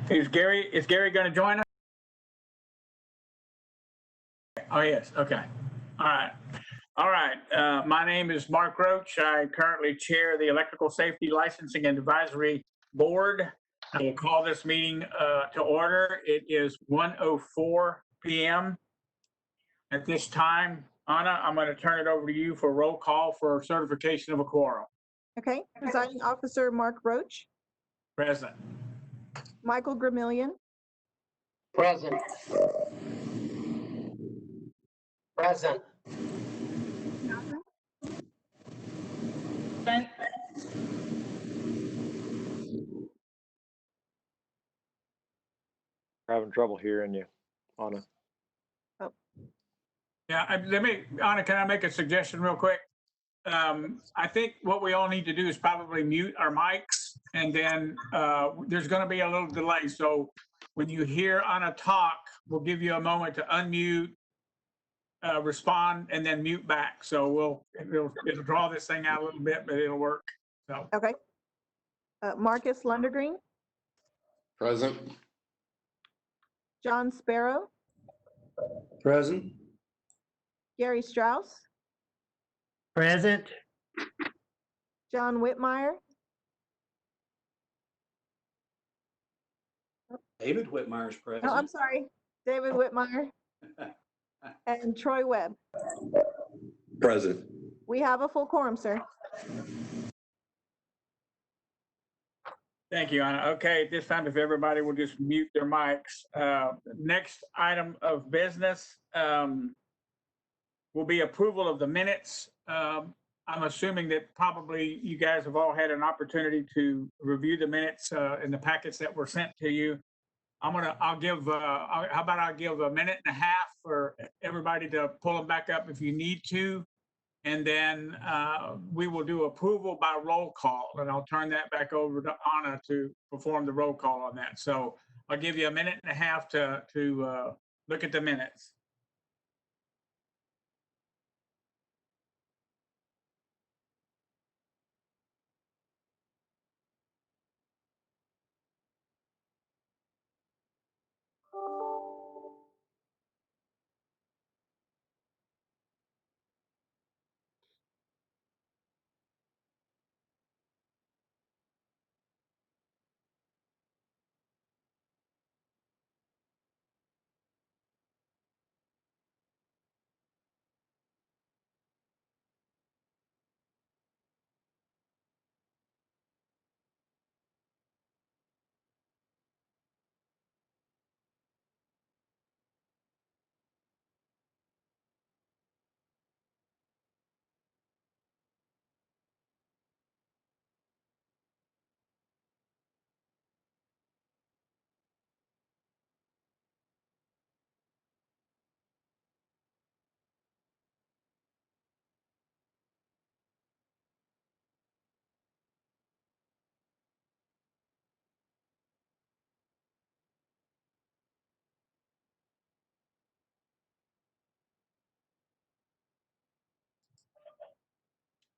Is Gary going to join us? Oh, yes. Okay. All right. All right. My name is Mark Roach. I currently chair the Electrical Safety Licensing and Advisory Board. I will call this meeting to order. It is 1:04 p.m. At this time. Anna, I'm going to turn it over to you for a roll call for certification of a quorum. Okay, presiding officer Mark Roach, Present. Michael Gramillion, Present. Present. We're having trouble hearing you, Anna. Yeah, Anna, can I make a suggestion real quick? I think what we all need to do is probably mute our mics, and then there's going to be a little delay. So when you hear Anna talk, we'll give you a moment to unmute, respond, and then mute back. So it'll draw this thing out a little bit, but it'll work. So okay. Marcus Lundergreen, Present. John Sparrow, Present. Gary Strauss, Present. John Whitmire, David Whitmire's present. oh, I'm sorry, David Whitmire, and Troy Webb. Present. We have a full quorum, sir. thank you, Anna. Okay, at this time, if everybody will just mute their mics. Next item of business will be approval of the minutes. I'm assuming that probably you guys have all had an opportunity to review the minutes in the packets that were sent to you. I'll give a minute and a half for everybody to pull them back up if you need to. And then we will do approval by roll call, and I'll turn that back over to Anna to perform the roll call on that. So I'll give you a minute and a half to look at the minutes.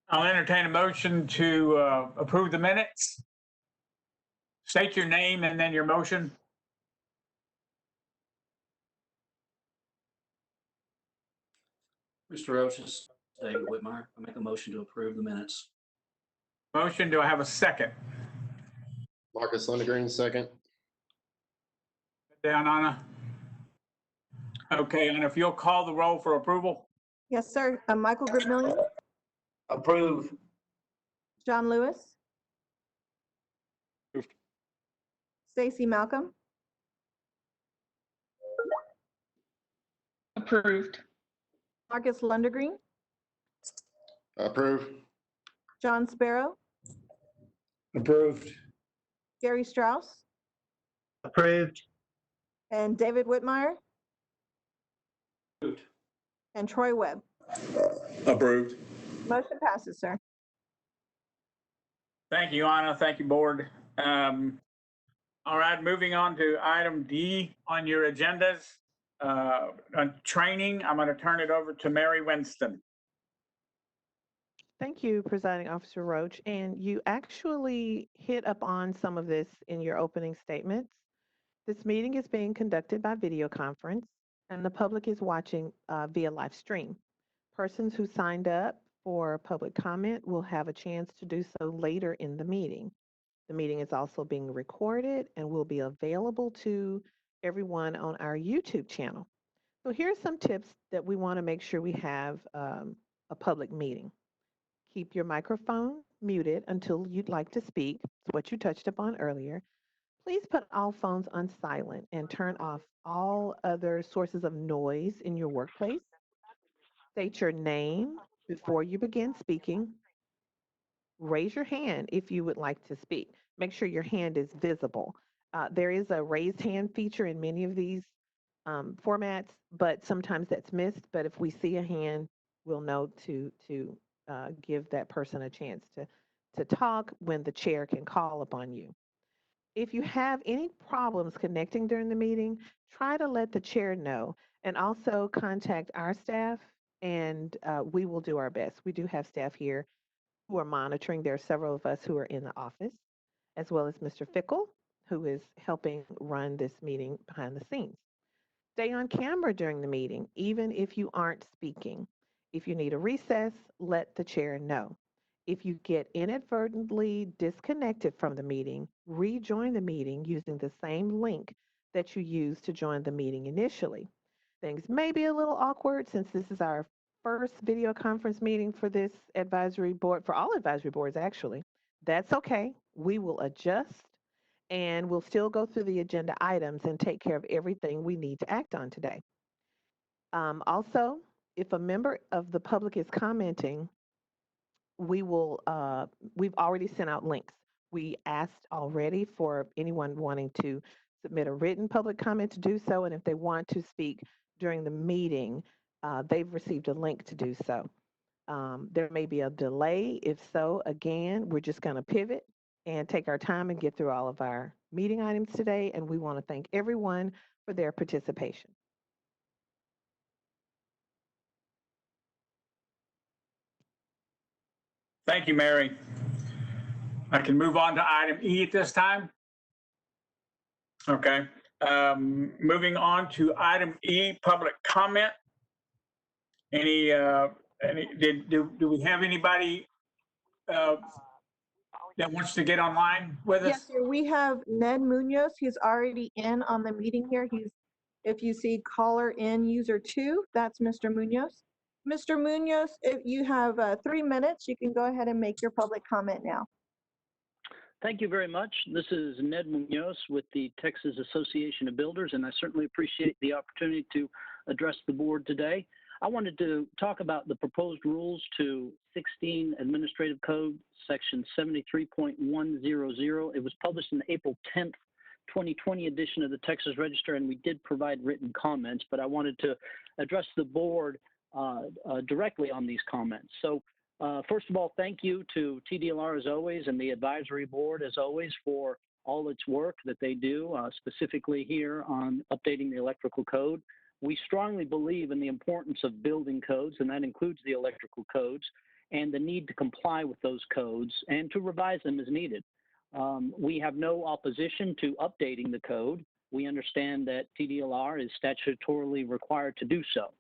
I'll entertain a motion to approve the minutes. State your name and then your motion. Mr. Roach, this is David Whitmire. I make a motion to approve the minutes. Motion, do I have a second? Marcus Lundergreen, second. Down, Anna. Okay, and if you'll call the roll for approval. Yes, sir. Michael Gramillion, Approve. John Lewis, Approved. Stacy Malcolm, Approved. Marcus Lundergreen, Approve. John Sparrow, Approved. Gary Strauss, Approved. and David Whitmire, Approved. and Troy Webb. Approved. Motion passes, sir. Thank you, Anna. Thank you, board. All right, moving on to item D on your agendas. On training, I'm going to turn it over to Mary Winston. Thank you, Presiding Officer Roach. And you actually hit up on some of this in your opening statements. This meeting is being conducted by video conference, and the public is watching via live stream. Persons who signed up for public comment will have a chance to do so later in the meeting. The meeting is also being recorded and will be available to everyone on our YouTube channel. So here's some tips that we want to make sure we have a public meeting. Keep your microphone muted until you'd like to speak. It's what you touched upon earlier. Please put all phones on silent and turn off all other sources of noise in your workplace. State your name before you begin speaking. Raise your hand if you would like to speak. Make sure your hand is visible. There is a raised hand feature in many of these formats, but sometimes that's missed. But if we see a hand, we'll know to give that person a chance to talk when the chair can call upon you. If you have any problems connecting during the meeting, try to let the chair know and also contact our staff, and we will do our best. We do have staff here who are monitoring. There are several of us who are in the office, as well as Mr. Fickle, who is helping run this meeting behind the scenes. Stay on camera during the meeting, even if you aren't speaking. If you need a recess, let the chair know. If you get inadvertently disconnected from the meeting, rejoin the meeting using the same link that you used to join the meeting initially. Things may be a little awkward since this is our first video conference meeting for this advisory board, for all advisory boards actually. That's okay. We will adjust and we'll still go through the agenda items and take care of everything we need to act on today. Also, if a member of the public is commenting, we've already sent out links. We asked already for anyone wanting to submit a written public comment to do so, and if they want to speak during the meeting, they've received a link to do so. There may be a delay. If so, again, we're just going to pivot and take our time and get through all of our meeting items today, and we want to thank everyone for their participation. Thank you, Mary. I can move on to item E at this time. Okay. Moving on to item E, public comment. Do we have anybody that wants to get online with us? Yes, sir. We have Ned Munoz. He's already in on the meeting here. If you see caller in user 2, that's Mr. Munoz. Mr. Munoz, if you have 3 minutes, you can go ahead and make your public comment now. Thank you very much. This is Ned Munoz with the Texas Association of Builders, and I certainly appreciate the opportunity to address the board today. I wanted to talk about the proposed rules to 16 Administrative Code, Section 73.100. It was published in the April 10th, 2020 edition of the Texas Register, and we did provide written comments, but I wanted to address the board directly on these comments. So first of all, thank you to TDLR as always and the advisory board as always for all its work that they do, specifically here on updating the electrical code. We strongly believe in the importance of building codes, and that includes the electrical codes, and the need to comply with those codes and to revise them as needed. We have no opposition to updating the code. We understand that TDLR is statutorily required to do so.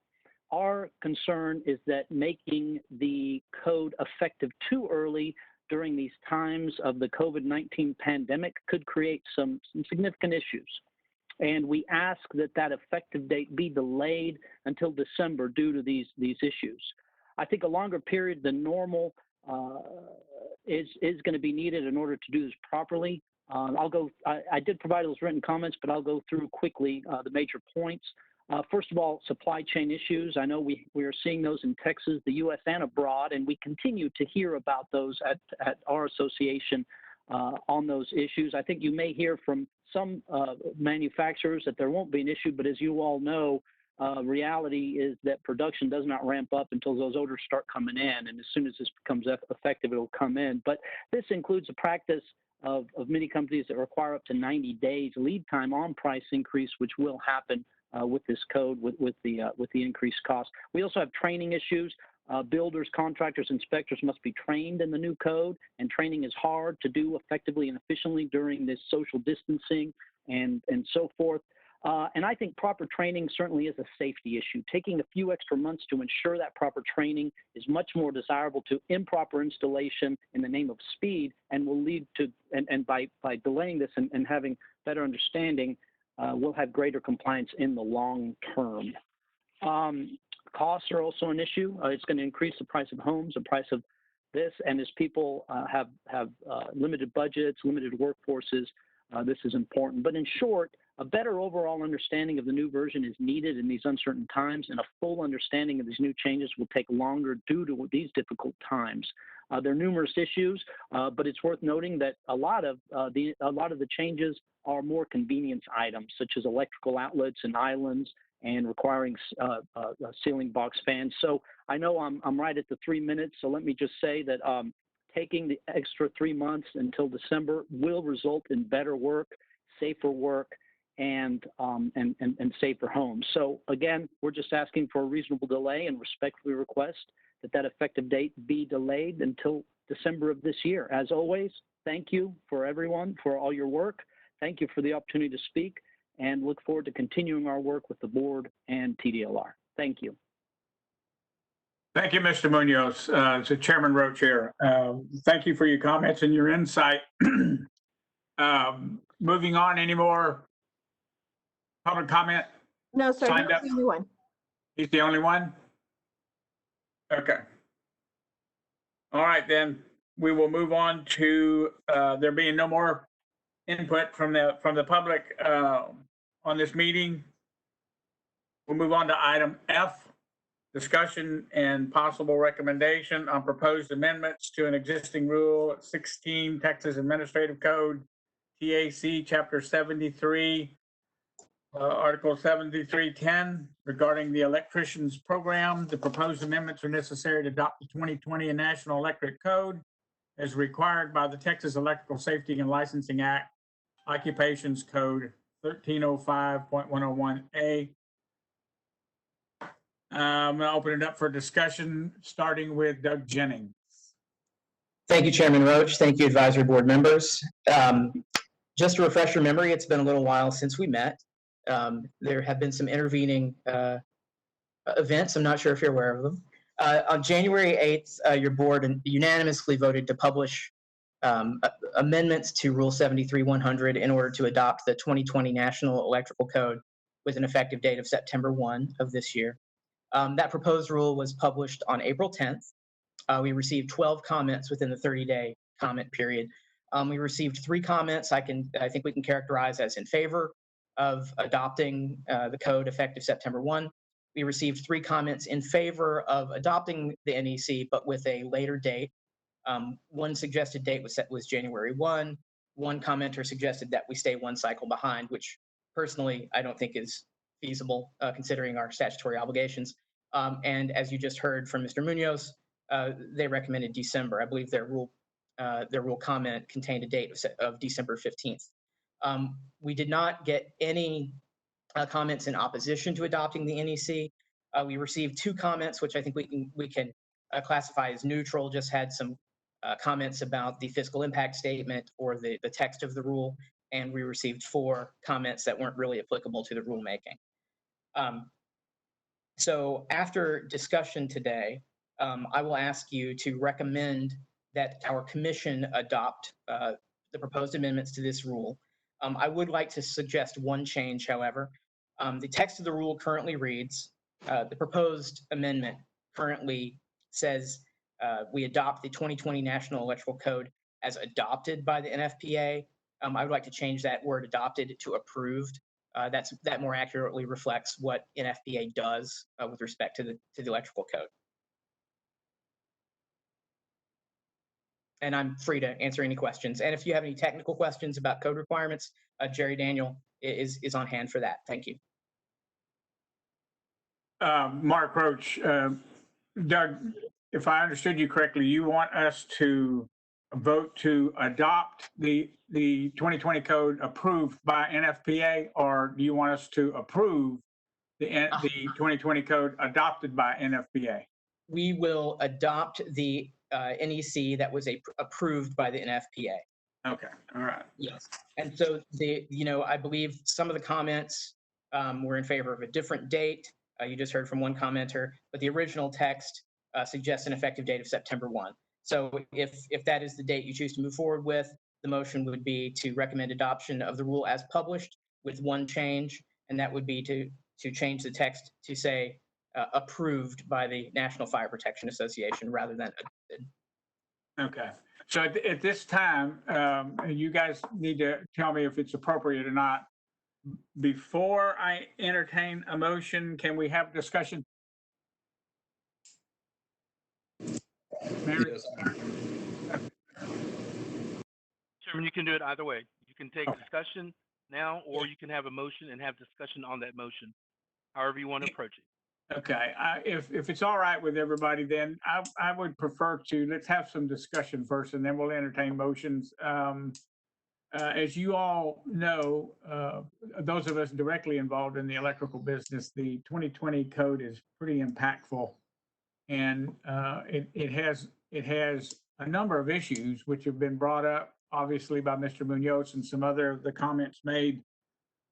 Our concern is that making the code effective too early during these times of the COVID-19 pandemic could create some significant issues. And we ask that that effective date be delayed until December due to these issues. I think a longer period than normal is going to be needed in order to do this properly. I did provide those written comments, but I'll go through quickly the major points. First of all, supply chain issues. I know we are seeing those in Texas, the U.S., and abroad, and we continue to hear about those at our association on those issues. I think you may hear from some manufacturers that there won't be an issue, but as you all know, reality is that production does not ramp up until those orders start coming in, and as soon as this becomes effective, it'll come in. But this includes a practice of many companies that require up to 90 days lead time on price increase, which will happen with this code with the increased cost. We also have training issues. Builders, contractors, inspectors must be trained in the new code, and training is hard to do effectively and efficiently during this social distancing and so forth. And I think proper training certainly is a safety issue. Taking a few extra months to ensure that proper training is much more desirable to improper installation in the name of speed, and will lead to, and by delaying this and having better understanding, we'll have greater compliance in the long term. Costs are also an issue. It's going to increase the price of homes, the price of this, and as people have limited budgets, limited workforces, this is important. But in short, a better overall understanding of the new version is needed in these uncertain times, and a full understanding of these new changes will take longer due to these difficult times. There are numerous issues, but it's worth noting that a lot of the changes are more convenience items, such as electrical outlets and islands, and requiring ceiling box fans. So I know I'm right at the 3 minutes, so let me just say that taking the extra 3 months until December will result in better work, safer work, and safer homes. So again, we're just asking for a reasonable delay and respectfully request that effective date be delayed until December of this year. As always, thank you for everyone for all your work. Thank you for the opportunity to speak, and look forward to continuing our work with the board and TDLR. Thank you. Thank you, Mr. Munoz. So Chairman Roach here. Thank you for your comments and your insight. Moving on, any more public comment? No, sir, Signed he's up. the only one. He's the only one? Okay. All right, then we will move on to there being no more input from the public on this meeting. We'll move on to item F, discussion and possible recommendation on proposed amendments to an existing rule 16 Texas Administrative Code, TAC Chapter 73, Article 7310 regarding the electricians program. The proposed amendments are necessary to adopt the 2020 National Electric Code as required by the Texas Electrical Safety and Licensing Act, Occupations Code 1305.101A. I'm going to open it up for discussion, starting with Doug Jennings. Thank you, Chairman Roach. Thank you, advisory board members. Just to refresh your memory, it's been a little while since we met. There have been some intervening events. I'm not sure if you're aware of them. On January 8th, your board unanimously voted to publish amendments to Rule 73-100 in order to adopt the 2020 National Electrical Code with an effective date of September 1 of this year. That proposed rule was published on April 10th. We received 12 comments within the 30-day comment period. We received 3 comments I think we can characterize as in favor of adopting the code effective September 1. We received 3 comments in favor of adopting the NEC, but with a later date. One suggested date was January 1. One commenter suggested that we stay 1 cycle behind, which personally I don't think is feasible considering our statutory obligations. And as you just heard from Mr. Munoz, they recommended December. I believe their rule comment contained a date of December 15th. We did not get any comments in opposition to adopting the NEC. We received 2 comments, which I think we can classify as neutral, just had some comments about the fiscal impact statement or the text of the rule, and we received 4 comments that weren't really applicable to the rulemaking. So after discussion today, I will ask you to recommend that our commission adopt the proposed amendments to this rule. I would like to suggest one change, however. The text of the rule currently reads, the proposed amendment currently says we adopt the 2020 National Electrical Code as adopted by the NFPA. I would like to change that word adopted to approved. That more accurately reflects what NFPA does with respect to the electrical code. And I'm free to answer any questions. And if you have any technical questions about code requirements, Jerry Daniel is on hand for that. Thank you. Mark Roach, Doug, if I understood you correctly, you want us to vote to adopt the 2020 code approved by NFPA, or do you want us to approve the 2020 code adopted by NFPA? We will adopt the NEC that was approved by the NFPA. Okay, all right. Yes. And so I believe some of the comments were in favor of a different date. You just heard from one commenter, but the original text suggests an effective date of September 1. So if that is the date you choose to move forward with, the motion would be to recommend adoption of the rule as published with one change, and that would be to change the text to say approved by the National Fire Protection Association rather than adopted. Okay. So at this time, you guys need to tell me if it's appropriate or not. Before I entertain a motion, can we have discussion? Mary? Yes. Chairman, you can do it either way. You can take Okay. discussion now, or you can have a motion and have discussion on that motion, however you want to approach it. Okay, if it's all right with everybody, then I would prefer let's have some discussion first, and then we'll entertain motions. As you all know, those of us directly involved in the electrical business, the 2020 code is pretty impactful. And it has a number of issues which have been brought up, obviously, by Mr. Munoz and some other of the comments made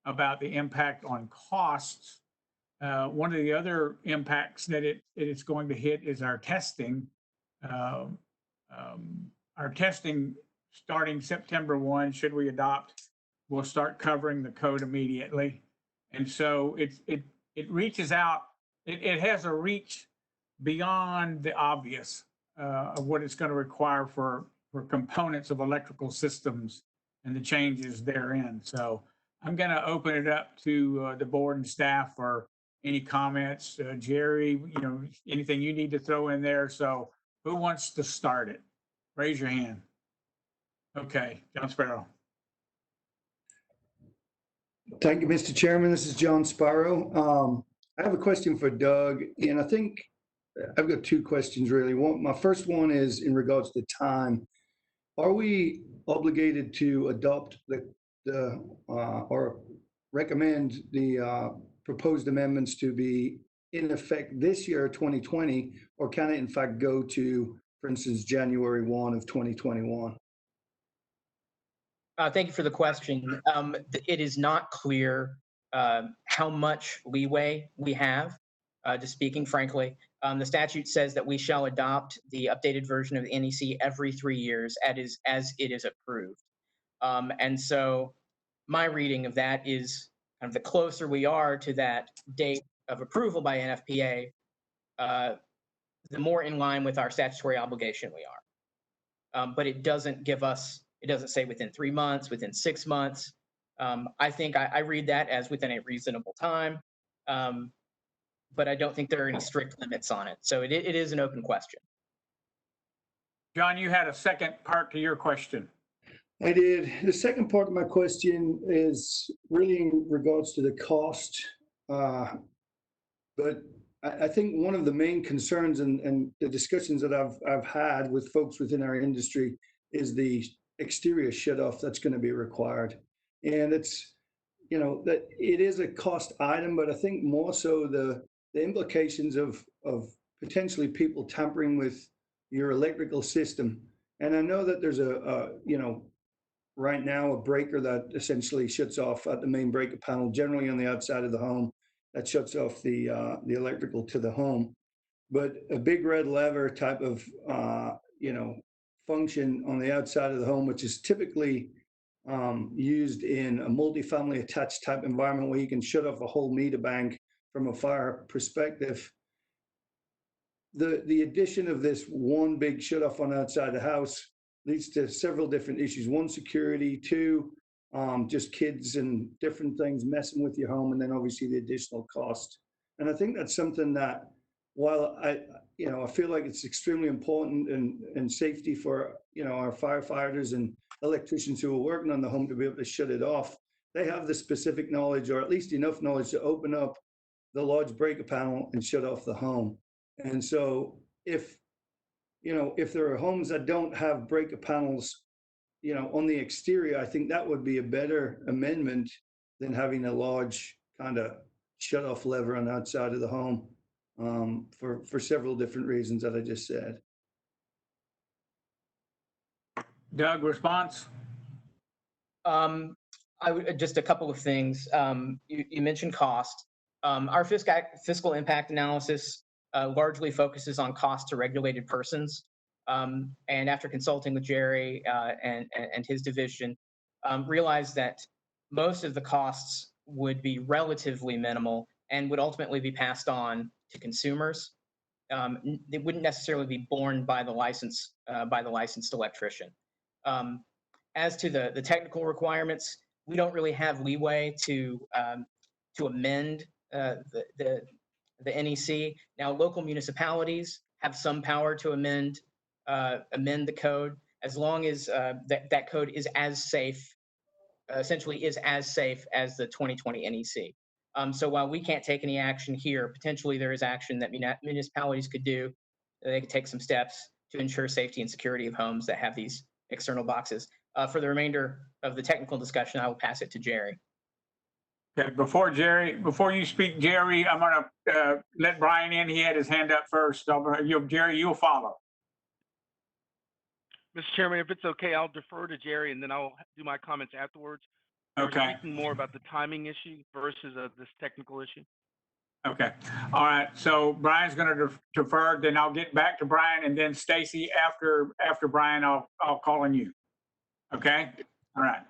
about the impact on costs. One of the other impacts that it's going to hit is our testing. Our testing starting September 1, should we adopt, will start covering the code immediately. And so it reaches out, it has a reach beyond the obvious of what it's going to require for components of electrical systems and the changes therein. So I'm going to open it up to the board and staff for any comments. Jerry, anything you need to throw in there. So who wants to start it? Raise your hand. Okay, John Sparrow. Thank you, Mr. Chairman. This is John Sparrow. I have a question for Doug, and I think I've got two questions really. My first one is in regards to time. Are we obligated to adopt or recommend the proposed amendments to be in effect this year, 2020, or can it in fact go to, for instance, January 1 of 2021? Thank you for the question. It is not clear how much leeway we have, just speaking frankly. The statute says that we shall adopt the updated version of the NEC every 3 years as it is approved. And so my reading of that is kind of the closer we are to that date of approval by NFPA, the more in line with our statutory obligation we are. But it doesn't say within 3 months, within 6 months. I think I read that as within a reasonable time, but I don't think there are any strict limits on it. So it is an open question. John, you had a second part to your question. I did. The second part of my question is really in regards to the cost. But I think one of the main concerns and the discussions that I've had with folks within our industry is the exterior shutoff that's going to be required. And it's, that it is a cost item, but I think more so the implications of potentially people tampering with your electrical system. And I know that there's right now a breaker that essentially shuts off at the main breaker panel, generally on the outside of the home, that shuts off the electrical to the home. But a big red lever type of function on the outside of the home, which is typically used in a multifamily attached type environment where you can shut off a whole meter bank from a fire perspective. The addition of this one big shut off on the outside of the house leads to several different issues. One, security. Two, just kids and different things messing with your home, and then obviously the additional cost. And I think that's something that, while I feel like it's extremely important and safety for our firefighters and electricians who are working on the home to be able to shut it off, they have the specific knowledge, or at least enough knowledge, to open up the large breaker panel and shut off the home. And so if there are homes that don't have breaker panels on the exterior, I think that would be a better amendment than having a large kind of shut off lever on the outside of the home, for several different reasons that I just said. Doug, response? I would just a couple of things. You mentioned cost. Our fiscal impact analysis largely focuses on cost to regulated persons. And after consulting with Jerry and his division, realized that most of the costs would be relatively minimal and would ultimately be passed on to consumers. They wouldn't necessarily be borne by the licensed electrician. As to the technical requirements, we don't really have leeway to amend the NEC. Now, local municipalities have some power to amend the code as long as that code is as safe, essentially is as safe as the 2020 NEC. So while we can't take any action here, potentially there is action that municipalities could do. They could take some steps to ensure safety and security of homes that have these external boxes. For the remainder of the technical discussion, I will pass it to Jerry. Okay, before you speak, Jerry, I'm gonna let Brian in. He had his hand up first. Jerry, you'll follow. Mr. Chairman, if it's okay, I'll defer to Jerry and then I'll do my comments afterwards. Okay. We're speaking more about the timing issue versus this technical issue. Okay. All right. So Brian's going to defer. Then I'll get back to Brian, and then Stacy after Brian, I'll call on you. Okay. All right.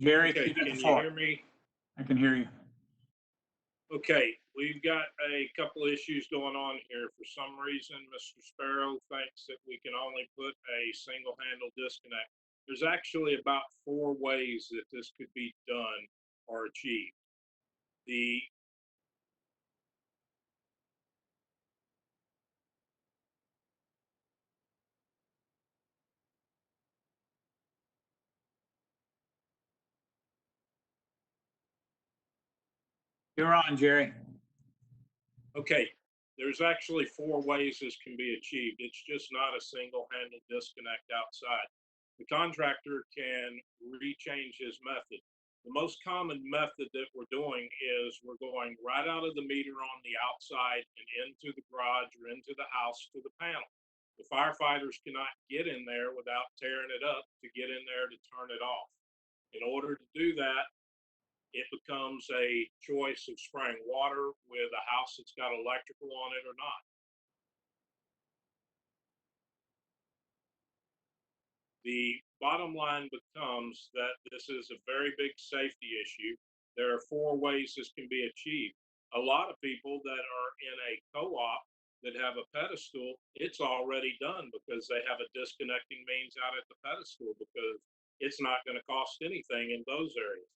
Jerry, Okay, you got the can you floor. hear me? I can hear you. Okay, we've got a couple issues going on here. For some reason, Mr. Sparrow thinks that we can only put a single handle disconnect. There's actually about 4 ways that this could be done or achieved. You're on, Jerry. Okay, there's actually 4 ways this can be achieved. It's just not a single handle disconnect outside. The contractor can rechange his method. The most common method that we're doing is we're going right out of the meter on the outside and into the garage or into the house to the panel. The firefighters cannot get in there without tearing it up to get in there to turn it off. In order to do that, it becomes a choice of spraying water with a house that's got electrical on it or not. The bottom line becomes that this is a very big safety issue. There are 4 ways this can be achieved. A lot of people that are in a co-op that have a pedestal, it's already done because they have a disconnecting means out at the pedestal because it's not going to cost anything in those areas.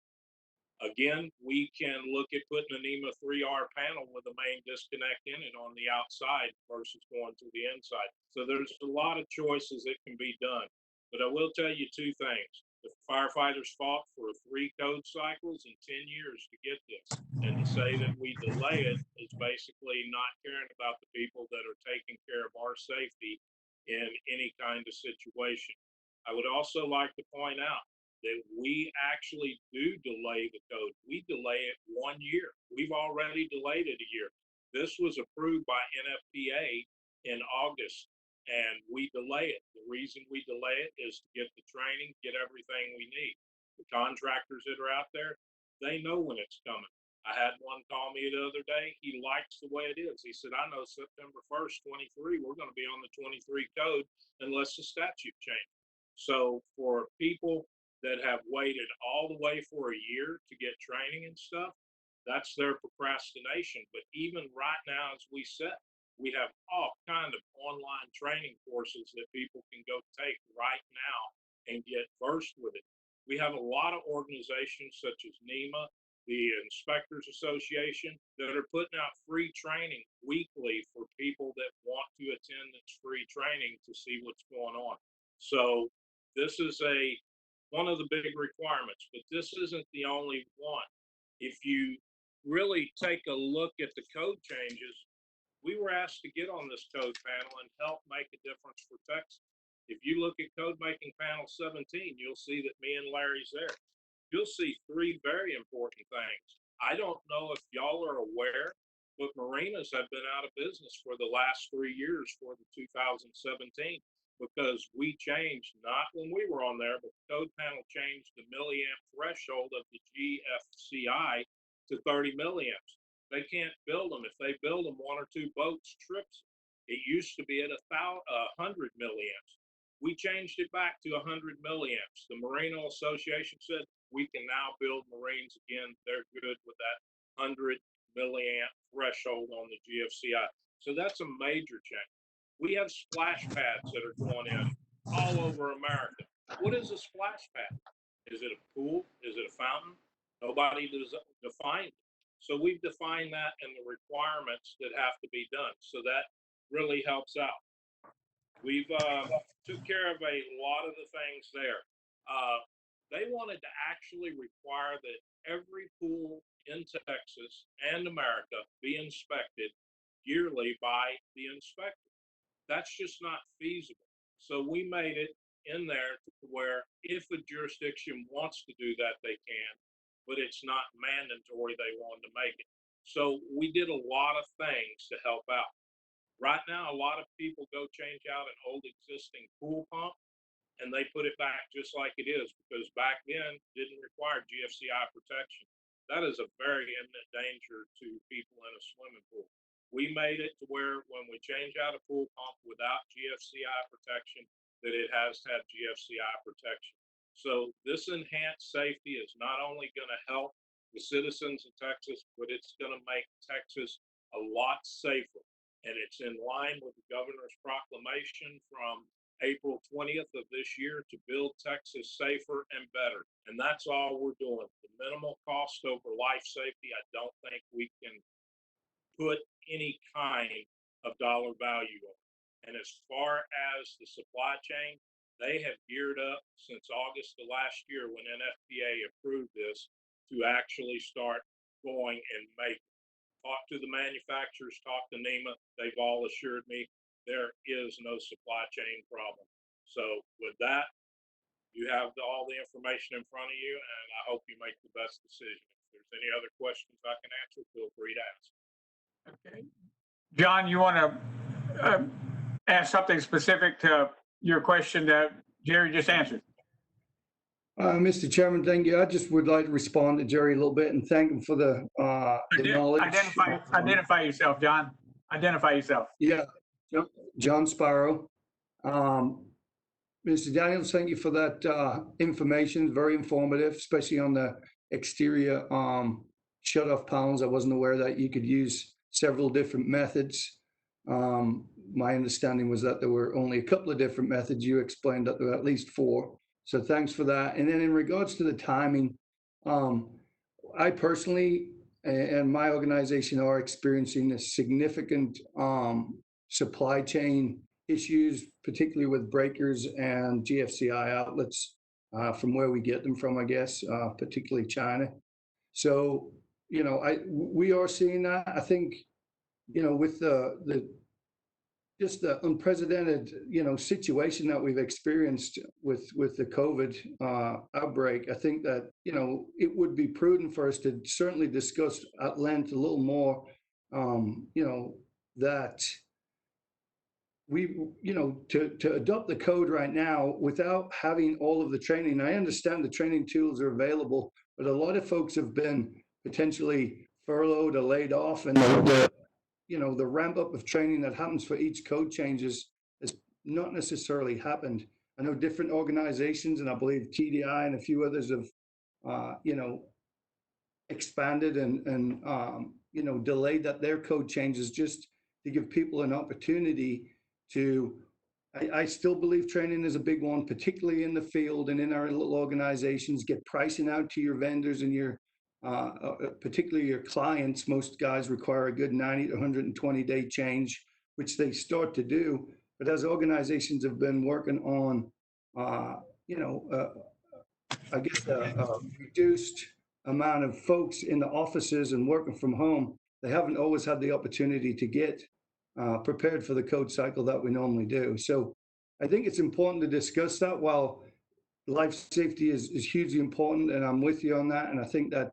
Again, we can look at putting an EMA 3R panel with a main disconnect in it on the outside versus going to the inside. So there's a lot of choices that can be done. But I will tell you 2 things. The firefighters fought for 3 code cycles and 10 years to get this. And to say that we delay it is basically not caring about the people that are taking care of our safety in any kind of situation. I would also like to point out that we actually do delay the code. We delay it 1 year. We've already delayed it a year. This was approved by NFPA in August, and we delay it. The reason we delay it is to get the training, get everything we need. The contractors that are out there, they know when it's coming. I had one call me the other day. He likes the way it is. He said, I know September 1st, 23, we're going to be on the 23 code unless the statute changes. So for people that have waited all the way for a year to get training and stuff, that's their procrastination. But even right now, as we said, we have all kind of online training courses that people can go take right now and get versed with it. We have a lot of organizations such as NEMA, the Inspectors Association, that are putting out free training weekly for people that want to attend this free training to see what's going on. So this is one of the big requirements, but this isn't the only one. If you really take a look at the code changes, we were asked to get on this code panel and help make a difference for Texas. If you look at code making panel 17, you'll see that me and Larry's there. You'll see 3 very important things. I don't know if y'all are aware, but marinas have been out of business for the last 3 years for the 2017. because we changed, not when we were on there, but the code panel changed the milliamp threshold of the GFCI to 30 milliamps. They can't build them. If they build them, one or two boats trips. It used to be at 100 milliamps. We changed it back to 100 milliamps. The Marino Association said we can now build Marines again. They're good with that 100 milliamp threshold on the GFCI. So that's a major change. We have splash pads that are going in all over America. What is a splash pad? Is it a pool? Is it a fountain? Nobody defined it. So we've defined that and the requirements that have to be done. So that really helps out. We've took care of a lot of the things there. They wanted to actually require that every pool in Texas and America be inspected yearly by the inspector. That's just not feasible. So we made it in there to where if a jurisdiction wants to do that, they can, but it's not mandatory. They wanted to make it. So we did a lot of things to help out. Right now, a lot of people go change out an old existing pool pump and they put it back just like it is, because back then didn't require GFCI protection. That is a very imminent danger to people in a swimming pool. We made it to where when we change out a pool pump without GFCI protection, that it has to have GFCI protection. So this enhanced safety is not only going to help the citizens of Texas, but it's going to make Texas a lot safer. And it's in line with the governor's proclamation from April 20th of this year to build Texas safer and better. And that's all we're doing. The minimal cost over life safety, I don't think we can put any kind of dollar value on. And as far as the supply chain, they have geared up since August of last year when NFPA approved this to actually start going and make. Talk to the manufacturers, talk to NEMA. They've all assured me there is no supply chain problem. So with that, you have all the information in front of you, and I hope you make the best decision. If there's any other questions I can answer, feel free to ask. Okay. John, you want to ask something specific to your question that Jerry just answered? Mr. Chairman, thank you. I just would like to respond to Jerry a little bit and thank him for the knowledge. Identify yourself, John. Identify yourself. Yeah, John Sparrow. Mr. Daniels, thank you for that information. Very informative, especially on the exterior shut-off panels. I wasn't aware that you could use several different methods. My understanding was that there were only a couple of different methods. You explained that there were at least 4. So thanks for that. And then in regards to the timing, I personally and my organization are experiencing a significant supply chain issues, particularly with breakers and GFCI outlets from where we get them from, I guess, particularly China. So, you know, we are seeing that. I think, you know, with just the unprecedented, you know, situation that we've experienced with the COVID outbreak, I think that, you know, it would be prudent for us to certainly discuss at length a little more, you know, that we, you know, to adopt the code right now without having all of the training. I understand the training tools are available, but a lot of folks have been potentially furloughed or laid off, and you know, the ramp up of training that happens for each code changes has not necessarily happened. I know different organizations, and I believe TDI and a few others have, you know, expanded and you know, delayed that their code changes just to give people an opportunity to. I still believe training is a big one, particularly in the field and in our little organizations. Get pricing out to your vendors and your particularly your clients. Most guys require a good 90 to 120 day change, which they start to do. But as organizations have been working on, you know, I guess a reduced amount of folks in the offices and working from home, they haven't always had the opportunity to get prepared for the code cycle that we normally do. So I think it's important to discuss that. While life safety is hugely important, and I'm with you on that. And I think that,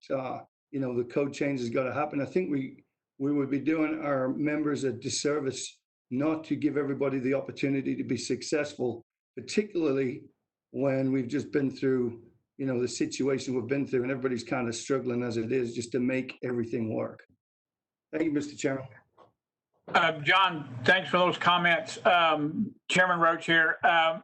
you know, the code change has got to happen. I think we would be doing our members a disservice not to give everybody the opportunity to be successful, particularly when we've just been through, the situation we've been through and everybody's kind of struggling as it is just to make everything work. Thank you, Mr. Chairman. John, thanks for those comments. Chairman Roach here. I'm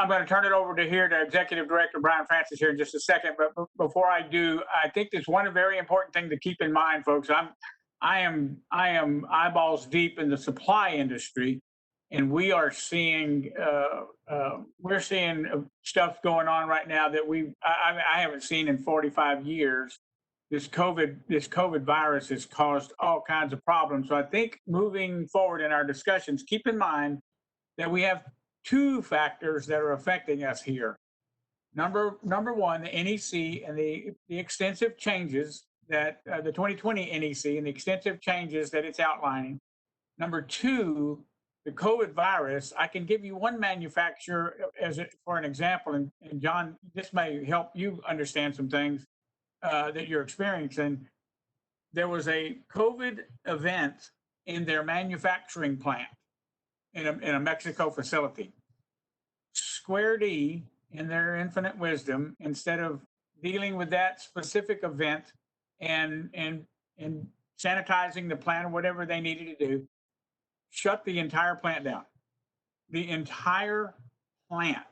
going to turn it over to Executive Director Brian Francis here in just a second. But before I do, I think there's one very important thing to keep in mind, folks. I am eyeballs deep in the supply industry, and we are seeing stuff going on right now that I haven't seen in 45 years. This COVID virus has caused all kinds of problems. So I think moving forward in our discussions, keep in mind that we have two factors that are affecting us here. Number one, the NEC and the extensive changes that the 2020 NEC and the extensive changes that it's outlining. Number two, the COVID virus. I can give you one manufacturer for an example, and John, this may help you understand some things that you're experiencing. There was a COVID event in their manufacturing plant in a Mexico facility. Square D, in their infinite wisdom, instead of dealing with that specific event and sanitizing the plant or whatever they needed to do, shut the entire plant down. The entire plant,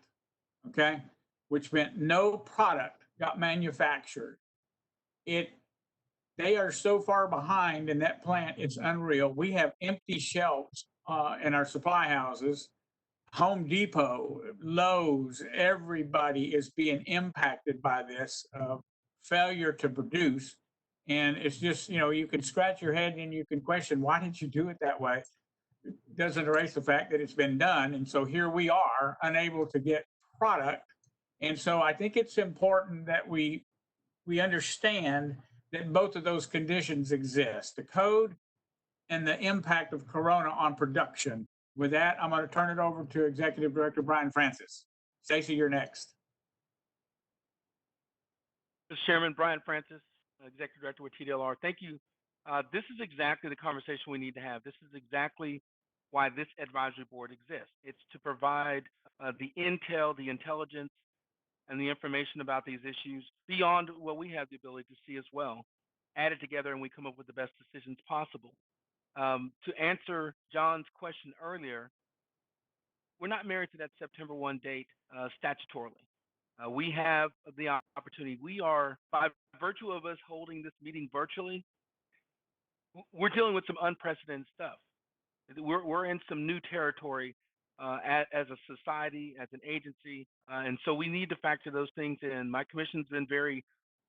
okay, which meant no product got manufactured. They are so far behind in that plant, it's unreal. We have empty shelves in our supply houses. Home Depot, Lowe's, everybody is being impacted by this failure to produce. And it's just, you can scratch your head and you can question, why did you do it that way? It doesn't erase the fact that it's been done. And so here we are, unable to get product. And so I think it's important that we understand that both of those conditions exist, the code and the impact of Corona on production. With that, I'm going to turn it over to Executive Director Brian Francis. Stacey, you're next. Mr. Chairman, Brian Francis, Executive Director with TDLR. Thank you. This is exactly the conversation we need to have. This is exactly why this advisory board exists. It's to provide the intel, the intelligence, and the information about these issues beyond what we have the ability to see as well, added together, and we come up with the best decisions possible. To answer John's question earlier, we're not married to that September 1 date statutorily. We have the opportunity. We are, by virtue of us holding this meeting virtually, we're dealing with some unprecedented stuff. We're in some new territory as a society, as an agency, and so we need to factor those things in. My commission's been very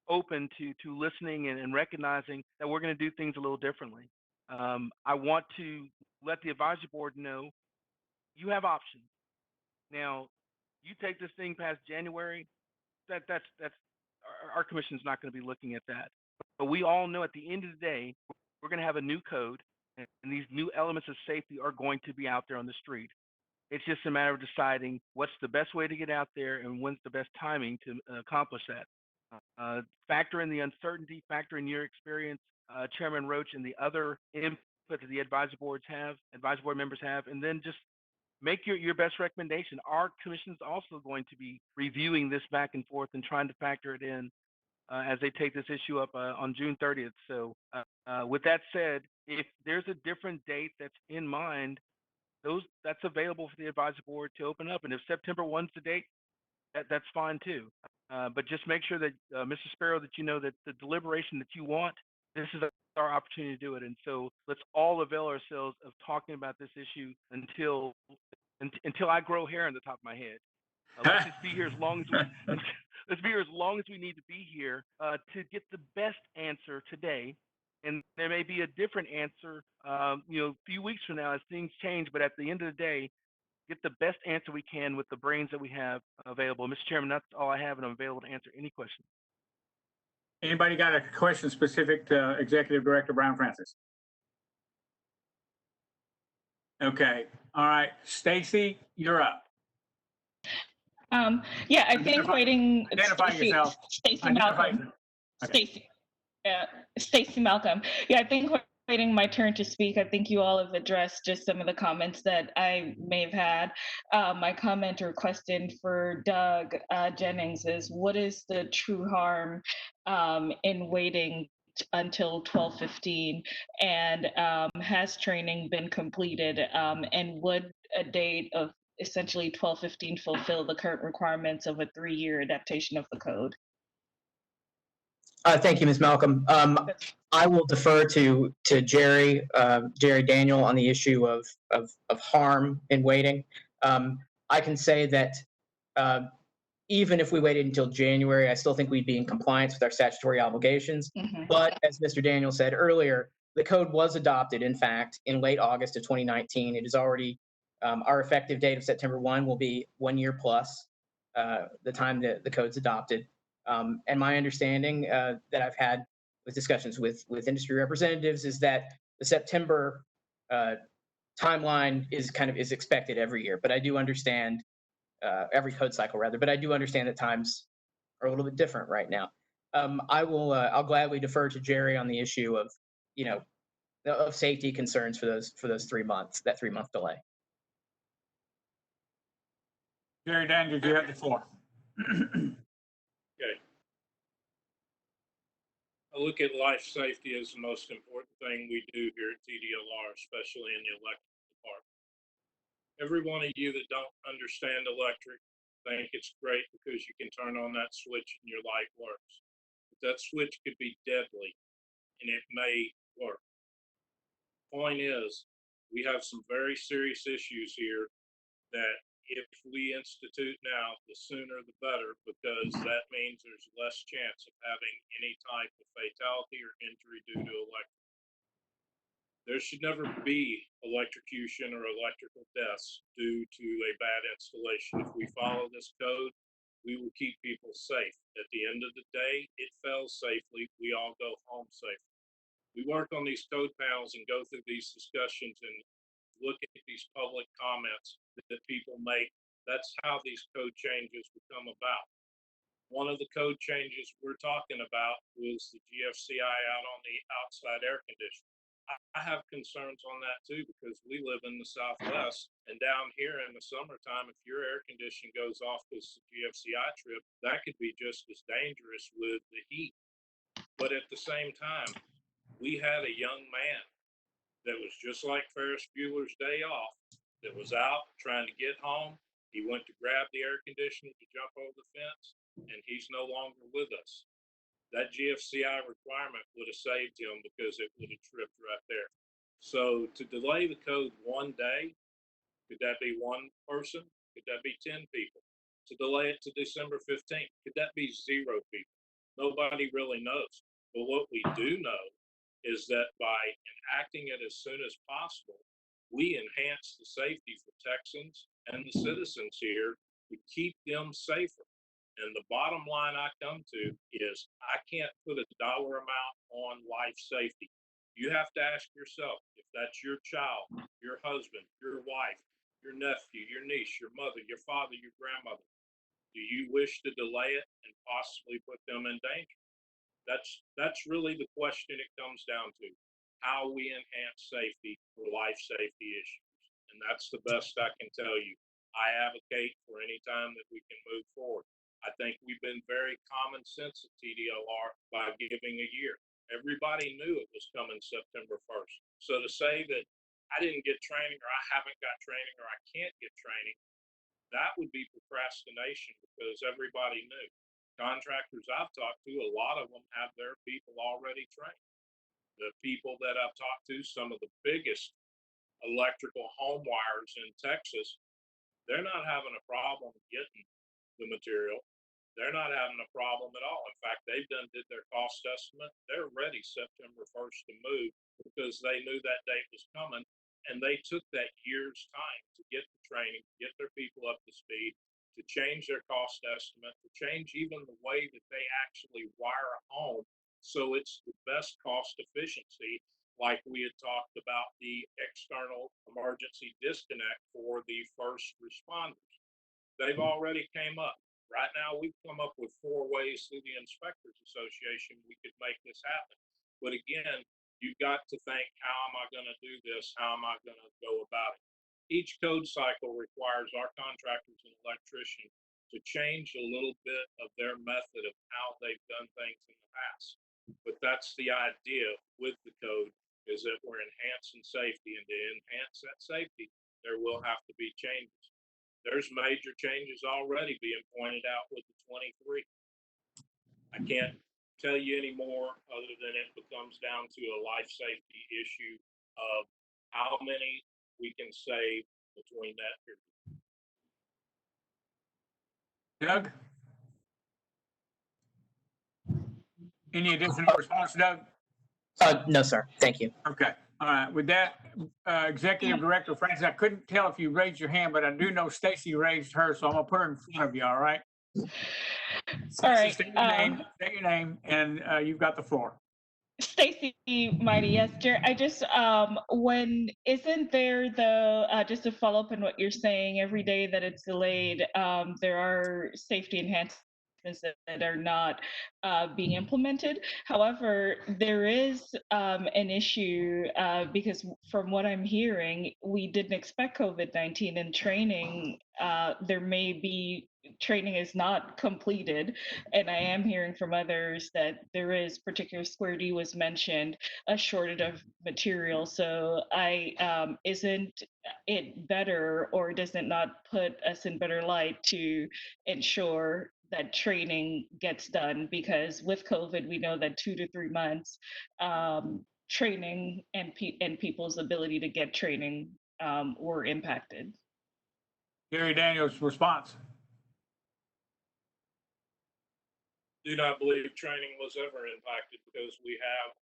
open to listening and recognizing that we're going to do things a little differently. I want to let the advisory board know you have options. Now, you take this thing past January, that's our commission's not going to be looking at that. But we all know at the end of the day, we're going to have a new code, and these new elements of safety are going to be out there on the street. It's just a matter of deciding what's the best way to get out there and when's the best timing to accomplish that. Factor in the uncertainty, factor in your experience, Chairman Roach, and the other input that the advisory board members have, and then just make your best recommendation. Our commission is also going to be reviewing this back and forth and trying to factor it in as they take this issue up on June 30th. So with that said, if there's a different date that's in mind, that's available for the advisory board to open up. And if September 1's the date, that's fine too. But just make sure that, Mr. Sparrow, that you know that the deliberation that you want, this is our opportunity to do it. And so let's all avail ourselves of talking about this issue until I grow hair on the top of my head. Let's just be here as long as we need to be here to get the best answer today. And there may be a different answer, a few weeks from now as things change. But at the end of the day, get the best answer we can with the brains that we have available. Mr. Chairman, that's all I have, and I'm available to answer any questions. Anybody got a question specific to Executive Director Brian Francis? Okay. All right. Stacey, you're up. Yeah, I think waiting. Identify yourself. Stacey Malcolm. Okay. Stacey Malcolm. Yeah, I think waiting my turn to speak. I think you all have addressed just some of the comments that I may have had. My comment or question for Doug Jennings is, what is the true harm in waiting until 12:15? And has training been completed? And would a date of essentially 12:15 fulfill the current requirements of a 3-year adaptation of the code? Thank you, Ms. Malcolm. I will defer to Jerry Daniel on the issue of harm in waiting. I can say that even if we waited until January, I still think we'd be in compliance with our statutory obligations. But as Mr. Daniel said earlier, the code was adopted, in fact, in late August of 2019. It is already, our effective date of September 1 will be 1 year plus the time that the code's adopted. And my understanding that I've had with discussions with industry representatives is that the September timeline is expected every year. But I do understand every code cycle rather. But I do understand that times are a little bit different right now. I'll gladly defer to Jerry on the issue of of safety concerns for those 3 months, that 3-month delay. Jerry Daniels, you have the floor. Okay. I look at life safety as the most important thing we do here at TDLR, especially in the electric department. Every one of you that don't understand electric think it's great because you can turn on that switch and your light works. But that switch could be deadly, and it may work. Point is, we have some very serious issues here that if we institute now, the sooner the better, because that means there's less chance of having any type of fatality or injury due to electric. There should never be electrocution or electrical deaths due to a bad installation. If we follow this code, we will keep people safe. At the end of the day, it fails safely. We all go home safely. We work on these code panels and go through these discussions and look at these public comments that people make. That's how these code changes become about. One of the code changes we're talking about was the GFCI out on the outside air conditioning. I have concerns on that too, because we live in the Southwest, and down here in the summertime, if your air conditioning goes off this GFCI trip, that could be just as dangerous with the heat. But at the same time, we had a young man that was just like Ferris Bueller's Day Off, that was out trying to get home. He went to grab the air conditioner to jump over the fence, and he's no longer with us. That GFCI requirement would have saved him because it would have tripped right there. So to delay the code 1 day, could that be one person? Could that be 10 people? To delay it to December 15th, could that be 0 people? Nobody really knows. But what we do know is that by enacting it as soon as possible, we enhance the safety for Texans and the citizens here to keep them safer. And the bottom line I come to is I can't put a dollar amount on life safety. You have to ask yourself, if that's your child, your husband, your wife, your nephew, your niece, your mother, your father, your grandmother, do you wish to delay it and possibly put them in danger? That's really the question it comes down to, how we enhance safety for life safety issues. And that's the best I can tell you. I advocate for any time that we can move forward. I think we've been very common sense at TDLR by giving a year. Everybody knew it was coming September 1st. So to say that I didn't get training, or I haven't got training, or I can't get training, that would be procrastination, because everybody knew. Contractors I've talked to, a lot of them have their people already trained. The people that I've talked to, some of the biggest electrical home wires in Texas, they're not having a problem getting the material. They're not having a problem at all. In fact, did their cost estimate. They're ready September 1st to move because they knew that date was coming, and they took that year's time to get the training, to get their people up to speed, to change their cost estimate, to change even the way that they actually wire a home so it's the best cost efficiency, like we had talked about the external emergency disconnect for the first responders. They've already came up. Right now, we've come up with 4 ways through the Inspectors Association we could make this happen. But again, you've got to think, how am I going to do this? How am I going to go about it? Each code cycle requires our contractors and electricians to change a little bit of their method of how they've done things in the past. But that's the idea with the code, is that we're enhancing safety, and to enhance that safety, there will have to be changes. There's major changes already being pointed out with the 23. I can't tell you any more other than it becomes down to a life safety issue of how many we can save between that period. Doug? Any additional response, Doug? No, sir. Thank you. Okay. All right. With that, Executive Director Francis, I couldn't tell if you raised your hand, but I do know Stacy raised hers, so I'm gonna put her in front of you. All right. All right. State your name, and you've got the floor. Stacy Mighty, yes, Jerry. I just when isn't there the just to follow up on what you're saying, every day that it's delayed, there are safety enhancements that are not being implemented. However, there is an issue because from what I'm hearing, we didn't expect COVID-19 and training. There may be training is not completed, and I am hearing from others that there is, particular Square D was mentioned, a shortage of material. So isn't it better, or does it not put us in better light to ensure that training gets done? Because with COVID, we know that 2 to 3 months training and people's ability to get training were impacted. Gary Daniels' response. Do not believe training was ever impacted because we have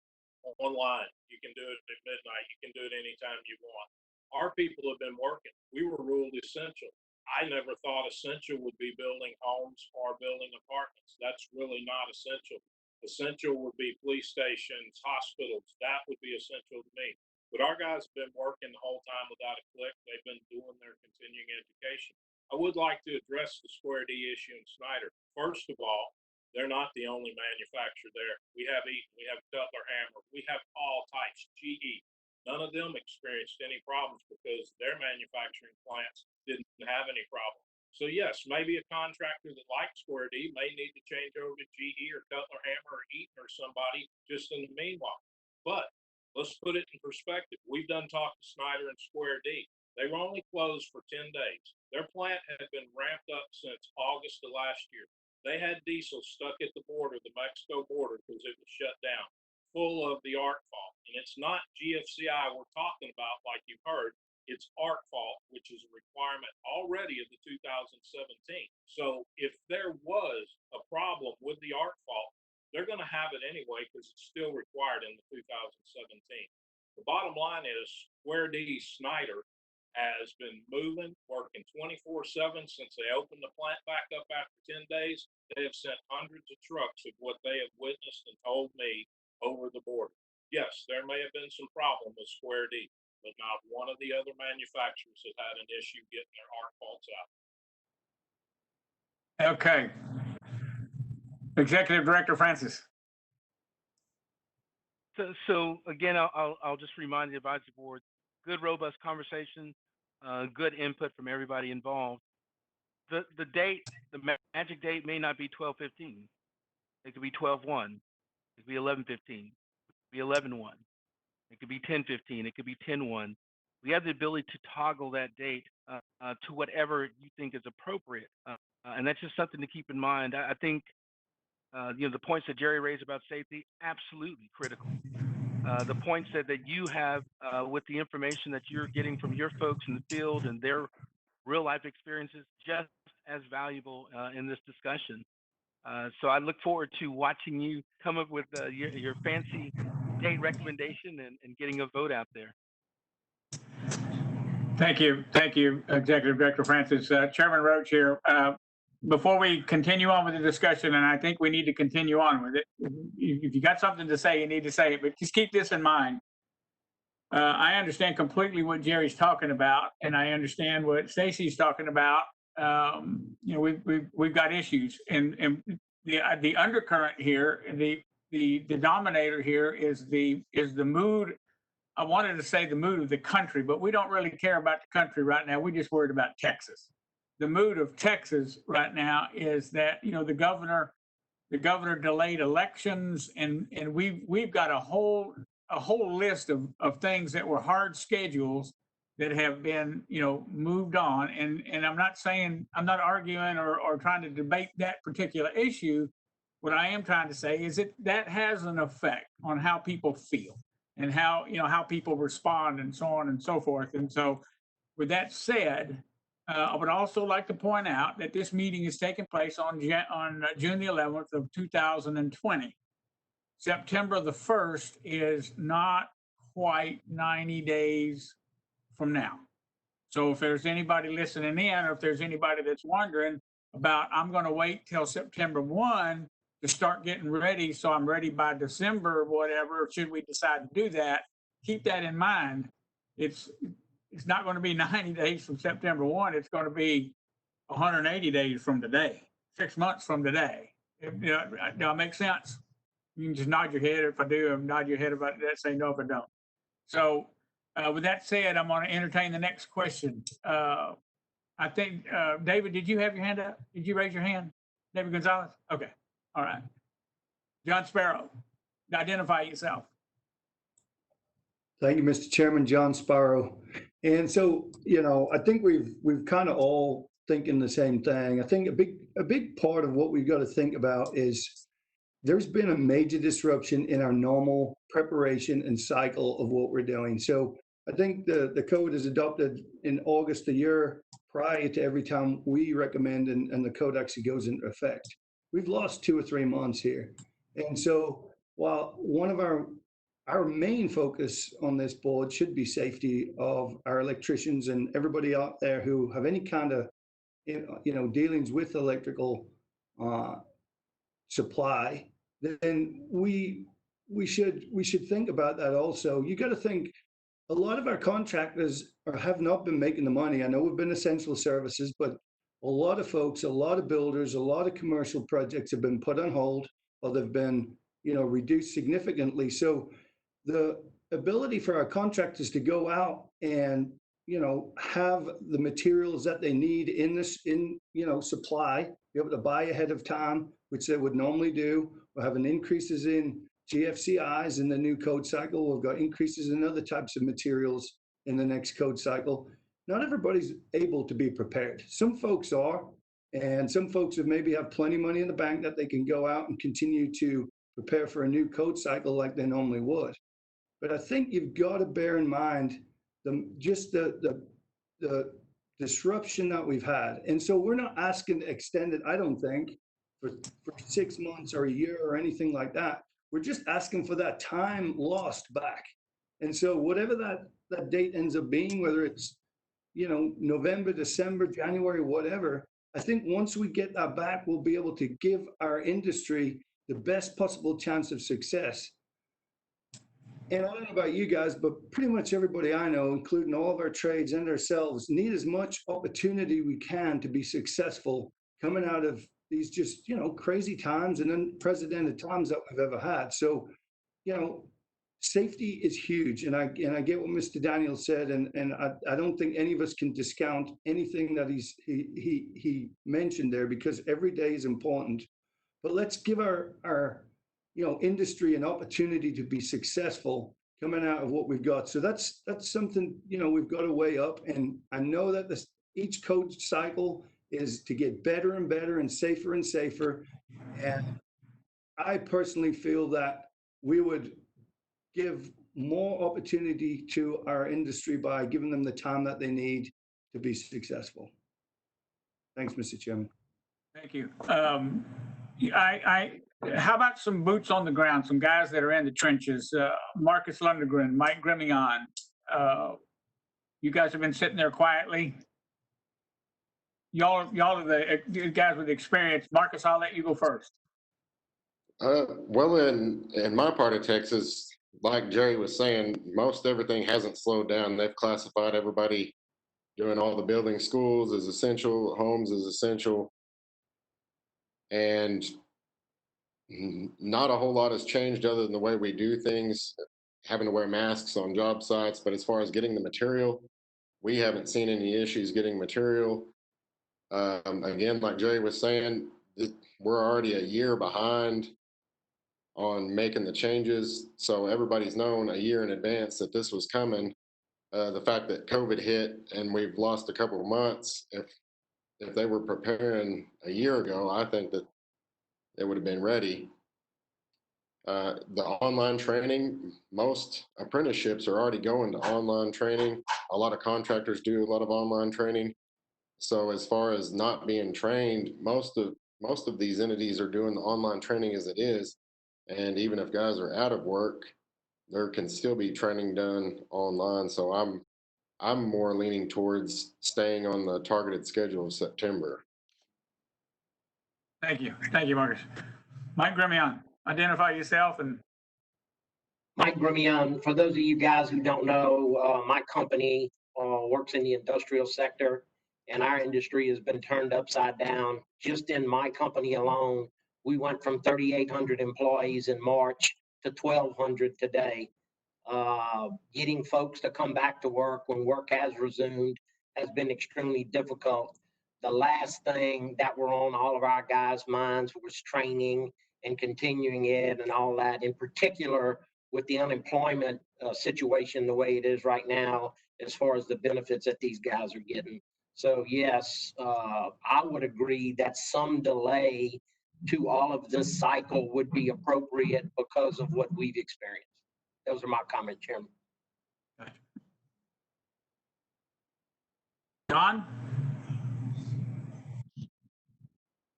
online. You can do it at midnight. You can do it anytime you want. Our people have been working. We were ruled essential. I never thought essential would be building homes or building apartments. That's really not essential. Essential would be police stations, hospitals. That would be essential to me. But our guys have been working the whole time without a click. They've been doing their continuing education. I would like to address the Square D issue in Snyder. First of all, they're not the only manufacturer there. We have Eaton, we have Cutler Hammer, we have all types, GE. None of them experienced any problems because their manufacturing plants didn't have any problem. So yes, maybe a contractor that likes Square D may need to change over to GE or Cutler Hammer or Eaton or somebody just in the meanwhile. But let's put it in perspective. We've done talk to Snyder and Square D. They were only closed for 10 days. Their plant had been ramped up since August of last year. They had diesel stuck at the border, the Mexico border, because it was shut down, full of the arc fault. And it's not GFCI we're talking about, like you've heard. It's arc fault, which is a requirement already of the 2017. So if there was a problem with the arc fault, they're going to have it anyway because it's still required in the 2017. The bottom line is Square D Snyder has been moving, working 24/7 since they opened the plant back up after 10 days. They have sent hundreds of trucks of what they have witnessed and told me over the border. Yes, there may have been some problem with Square D, but not one of the other manufacturers has had an issue getting their arc faults out. Okay. Executive Director Francis. So again, I'll just remind the advisory board, good, robust conversation, good input from everybody involved. The date, the magic date may not be 12/15. It could be 12/1. It could be 11/15. It could be 11/1. It could be 10/15. It could be 10/1. We have the ability to toggle that date to whatever you think is appropriate, and that's just something to keep in mind. I think the points that Jerry raised about safety, absolutely critical. The points that you have with the information that you're getting from your folks in the field and their real life experiences, just as valuable in this discussion. So I look forward to watching you come up with your fancy date recommendation and getting a vote out there. Thank you, Executive Director Francis. Chairman Roach here. Before we continue on with the discussion, and I think we need to continue on with it, if you got something to say, you need to say it, but just keep this in mind. I understand completely what Jerry's talking about, and I understand what Stacy's talking about. We've got issues, and the undercurrent here, the denominator here is the mood. I wanted to say the mood of the country, but we don't really care about the country right now. We're just worried about Texas. The mood of Texas right now is that, you know, the governor delayed elections, and we've got a whole list of things that were hard schedules that have been, you know, moved on. And I'm not saying, I'm not arguing or trying to debate that particular issue. What I am trying to say is that has an effect on how people feel and how, you know, how people respond and so on and so forth. And so with that said, I would also like to point out that this meeting is taking place on June the 11th of 2020. September the 1st is not quite 90 days from now. So if there's anybody listening in, or if there's anybody that's wondering about, I'm going to wait till September 1 to start getting ready, so I'm ready by December or whatever, should we decide to do that, keep that in mind. It's not going to be 90 days from September 1. It's going to be 180 days from today, 6 months from today. Do that make sense? You can just nod your head if I do, and nod your head about that, say no if I don't. So with that said, I'm going to entertain the next question. I think, David, did you have your hand up? Did you raise your hand? David Gonzalez? Okay. All right. John Sparrow, identify yourself. Thank you, Mr. Chairman. John Sparrow. And so, you know, I think we've kind of all thinking the same thing. I think a big part of what we've got to think about is there's been a major disruption in our normal preparation and cycle of what we're doing. So I think the code is adopted in August, the year prior to every time we recommend and the code actually goes into effect. We've lost 2 or 3 months here. And so while one of our main focus on this board should be safety of our electricians and everybody out there who have any kind of, you know, dealings with electrical supply, then we should think about that also. You got to think a lot of our contractors have not been making the money. I know we've been essential services, but a lot of folks, a lot of builders, a lot of commercial projects have been put on hold, or they've been, you know, reduced significantly. So the ability for our contractors to go out and, you know, have the materials that they need in, you know, supply, be able to buy ahead of time, which they would normally do. We're having increases in GFCIs in the new code cycle. We've got increases in other types of materials in the next code cycle. Not everybody's able to be prepared. Some folks are, and some folks have maybe have plenty of money in the bank that they can go out and continue to prepare for a new code cycle like they normally would. But I think you've got to bear in mind the disruption that we've had. And so we're not asking to extend it, I don't think, for 6 months or a year or anything like that. We're just asking for that time lost back. And so whatever that date ends up being, whether it's, you know, November, December, January, whatever, I think once we get that back, we'll be able to give our industry the best possible chance of success. And I don't know about you guys, but pretty much everybody I know, including all of our trades and ourselves, need as much opportunity we can to be successful coming out of these just, you know, crazy times and unprecedented times that we've ever had. So, you know, safety is huge. And I get what Mr. Daniel said, and I don't think any of us can discount anything that he mentioned there, because every day is important. But let's give our you know, industry an opportunity to be successful coming out of what we've got. So that's something, you know, we've got to weigh up. And I know that each code cycle is to get better and better and safer and safer. And I personally feel that we would give more opportunity to our industry by giving them the time that they need to be successful. Thanks, Mr. Chairman. Thank you. How about some boots on the ground, some guys that are in the trenches? Marcus Lundgren, Mike Grimion. You guys have been sitting there quietly. Y'all are the guys with experience. Marcus, I'll let you go first. Well, in my part of Texas, like Jerry was saying, most everything hasn't slowed down. They've classified everybody doing all the building, schools as essential, homes as essential. And not a whole lot has changed other than the way we do things, having to wear masks on job sites. But as far as getting the material, we haven't seen any issues getting material. Again, like Jerry was saying, we're already a year behind on making the changes. So everybody's known a year in advance that this was coming. The fact that COVID hit and we've lost a couple of months, if they were preparing a year ago, I think that it would have been ready. The online training, most apprenticeships are already going to online training. A lot of contractors do a lot of online training. So as far as not being trained, most of these entities are doing the online training as it is. And even if guys are out of work, there can still be training done online. So I'm more leaning towards staying on the targeted schedule of September. Thank you. Thank you, Marcus. Mike Grimion, identify yourself and. Mike Grimion, for those of you guys who don't know, my company works in the industrial sector, and our industry has been turned upside down. Just in my company alone, we went from 3,800 employees in March to 1,200 today. Getting folks to come back to work when work has resumed has been extremely difficult. The last thing that were on all of our guys' minds was training and continuing ed and all that, in particular with the unemployment situation the way it is right now, as far as the benefits that these guys are getting. So yes, I would agree that some delay to all of this cycle would be appropriate because of what we've experienced. Those are my comments, Chairman. John?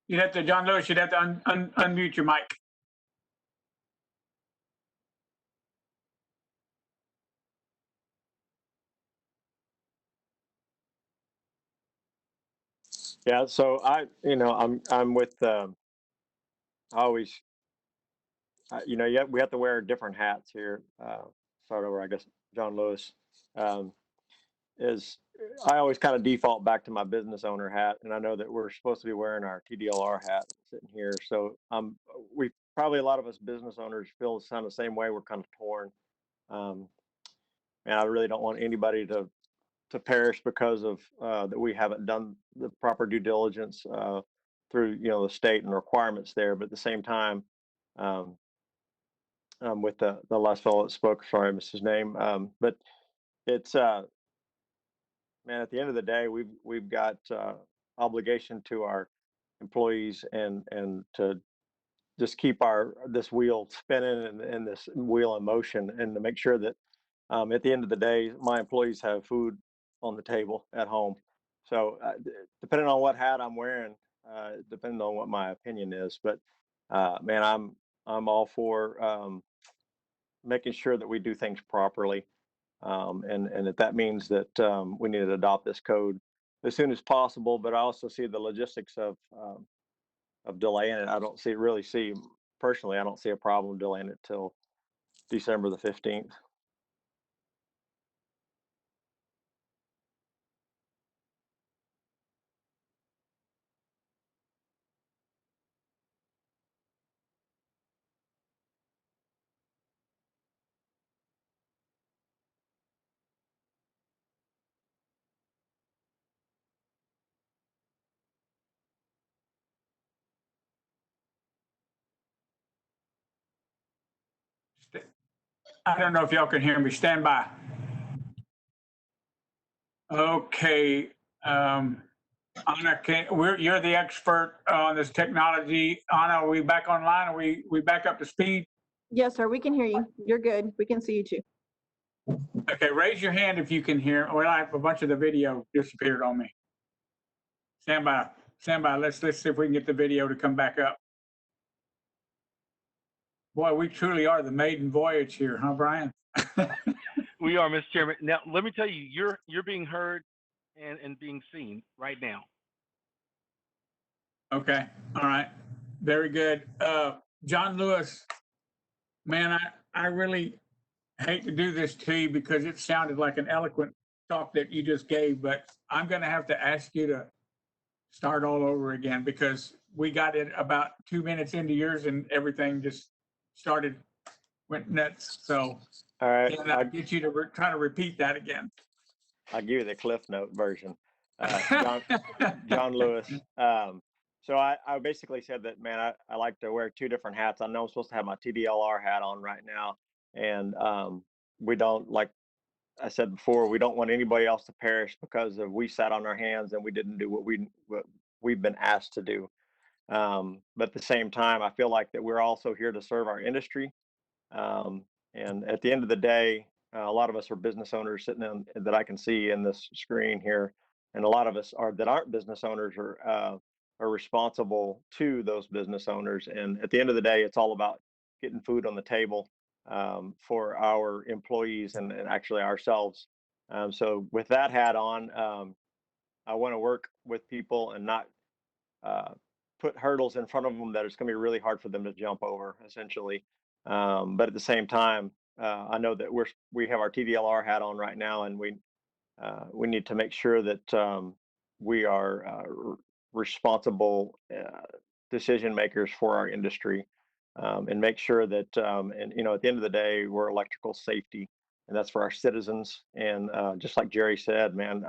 John Lewis, you'd have to unmute your mic. Yeah, so I'm with, I always, we have to wear different hats here. Start over, I guess, John Lewis. I always kind of default back to my business owner hat, and I know that we're supposed to be wearing our TDLR hat sitting here. So we probably, a lot of us business owners feel kind of the same way. We're kind of torn, and I really don't want anybody to perish because of that we haven't done the proper due diligence through the state and requirements there. But at the same time, with the last fellow that spoke, sorry, I missed his name, but it's man, at the end of the day, we've got obligation to our employees and to just keep this wheel spinning and this wheel in motion, and to make sure that at the end of the day, my employees have food on the table at home. So depending on what hat I'm wearing, depending on what my opinion is, but man, I'm all for making sure that we do things properly. And that means that we need to adopt this code as soon as possible. But I also see the logistics of delaying it. I don't personally, I don't see a problem delaying it till December the 15th. I don't know if y'all can hear me. Stand by. Okay. Anna, you're the expert on this technology. Anna, are we back online? Are we back up to speed? Yes, sir, we can hear you. You're good. We can see you too. Okay, raise your hand if you can hear. Well, a bunch of the video disappeared on me. Stand by. Stand by. Let's see if we can get the video to come back up. Boy, we truly are the maiden voyage here, huh, Brian? We are, Mr. Chairman. Now, let me tell you, you're being heard and being seen right now. Okay. All right. Very good. John Lewis, man, I really hate to do this to you because it sounded like an eloquent talk that you just gave, but I'm going to have to ask you to start all over again, because we got it about 2 minutes into yours and everything just went nuts. So All right, can I get you to try to repeat that again? I'll give you the Cliff Note version. John Lewis. So I basically said that, man, I like to wear two different hats. I know I'm supposed to have my TDLR hat on right now. And we don't, like I said before, we don't want anybody else to perish because we sat on our hands and we didn't do what we've been asked to do. But at the same time, I feel like that we're also here to serve our industry. And at the end of the day, a lot of us are business owners sitting in that I can see in this screen here, and a lot of us that aren't business owners are responsible to those business owners. And at the end of the day, it's all about getting food on the table for our employees and actually ourselves. So with that hat on, I want to work with people and not put hurdles in front of them that it's going to be really hard for them to jump over, essentially. But at the same time, I know that we have our TDLR hat on right now, and we need to make sure that we are responsible decision makers for our industry, and make sure that and at the end of the day, we're electrical safety, and that's for our citizens. And just like Jerry said, man,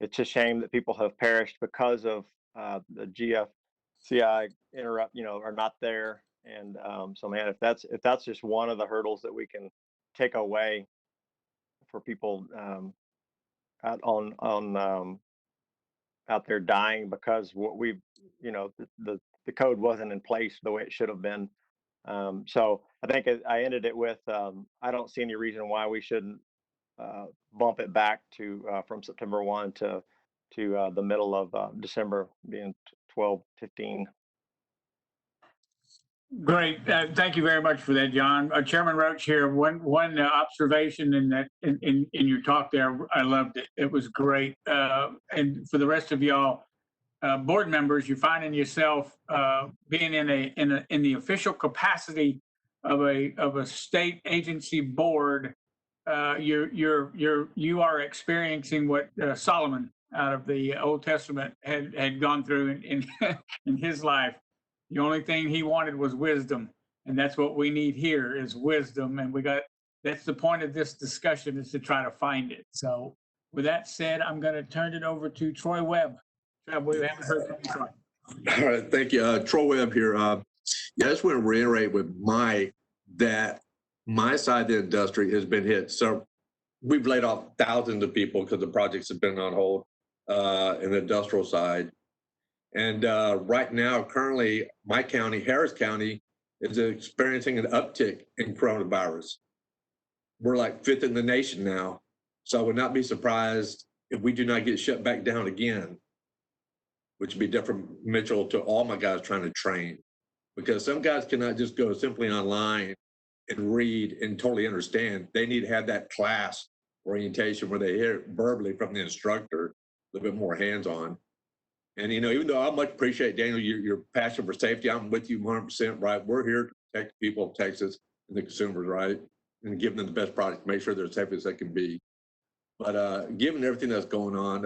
it's a shame that people have perished because of the GFCI are not there. And so, man, if that's just one of the hurdles that we can take away for people out out there dying because what we, the code wasn't in place the way it should have been. So I think I ended it with I don't see any reason why we shouldn't bump it back to from September 1 to the middle of December, being 12/15. Great. Thank you very much for that, John. Chairman Roach here. One observation in that in your talk there, I loved it. It was great. And for the rest of y'all, board members, you're finding yourself being in the official capacity of a state agency board. You are experiencing what Solomon out of the Old Testament had gone through in in his life. The only thing he wanted was wisdom, and that's what we need here is wisdom. And that's the point of this discussion, is to try to find it. So with that said, I'm going to turn it over to Troy Webb. We haven't heard from you, Troy. All right, thank you. Troy Webb here. I just want to reiterate with Mike that my side of the industry has been hit. So we've laid off thousands of people because the projects have been on hold in the industrial side. And right now, currently, my county, Harris County, is experiencing an uptick in coronavirus. We're like 5th in the nation now. So I would not be surprised if we do not get shut back down again, which would be detrimental to all my guys trying to train. Because some guys cannot just go simply online and read and totally understand. They need to have that class orientation where they hear it verbally from the instructor, a little bit more hands-on. And, even though I much appreciate, Daniel, your passion for safety, I'm with you 100%, right? We're here to protect the people of Texas and the consumers, right? And give them the best product, make sure they're as safe as they can be. But given everything that's going on,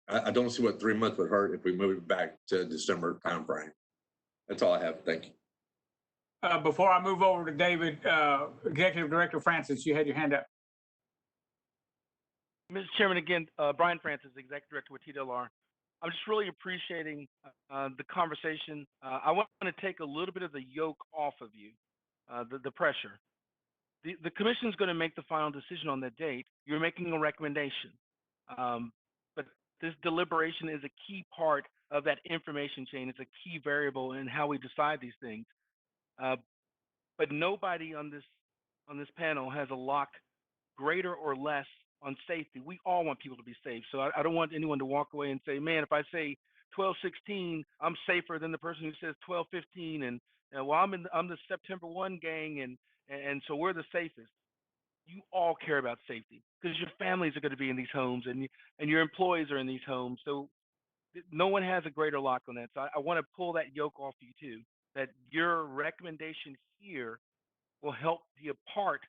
I don't see what 3 months would hurt if we move it back to December timeframe. That's all I have. Thank you. Before I move over to David, Executive Director Francis, you had your hand up. Mr. Chairman, again, Brian Francis, Executive Director with TDLR. I'm just really appreciating the conversation. I want to take a little bit of the yoke off of you, the pressure. The commission is going to make the final decision on that date. You're making a recommendation. But this deliberation is a key part of that information chain. It's a key variable in how we decide these things. But nobody on this panel has a lock greater or less on safety. We all want people to be safe. So I don't want anyone to walk away and say, man, if I say 12/16, I'm safer than the person who says 12/15. And well, I'm the September 1 gang, and so we're the safest. You all care about safety because your families are going to be in these homes, and your employees are in these homes. So no one has a greater lock on that. So I want to pull that yoke off you too, that your recommendation here will help be a part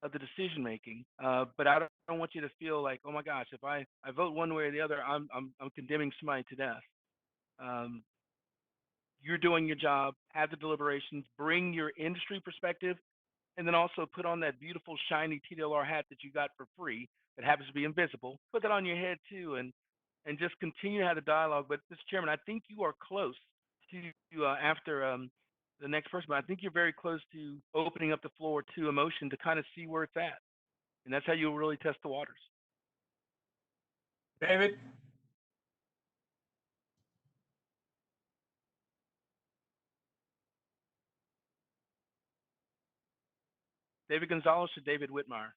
of the decision making, but I don't want you to feel like, oh my gosh, if I vote one way or the other, I'm condemning somebody to death. Um, you're doing your job, have the deliberations, bring your industry perspective, and then also put on that beautiful shiny TDLR hat that you got for free that happens to be invisible. Put that on your head too, and just continue to have the dialogue. But Mr. Chairman, I think you are close to after the next person, but I think you're very close to opening up the floor to a motion to kind of see where it's at, and that's how you'll really test the waters. David? David Gonzalez or David Whitmire?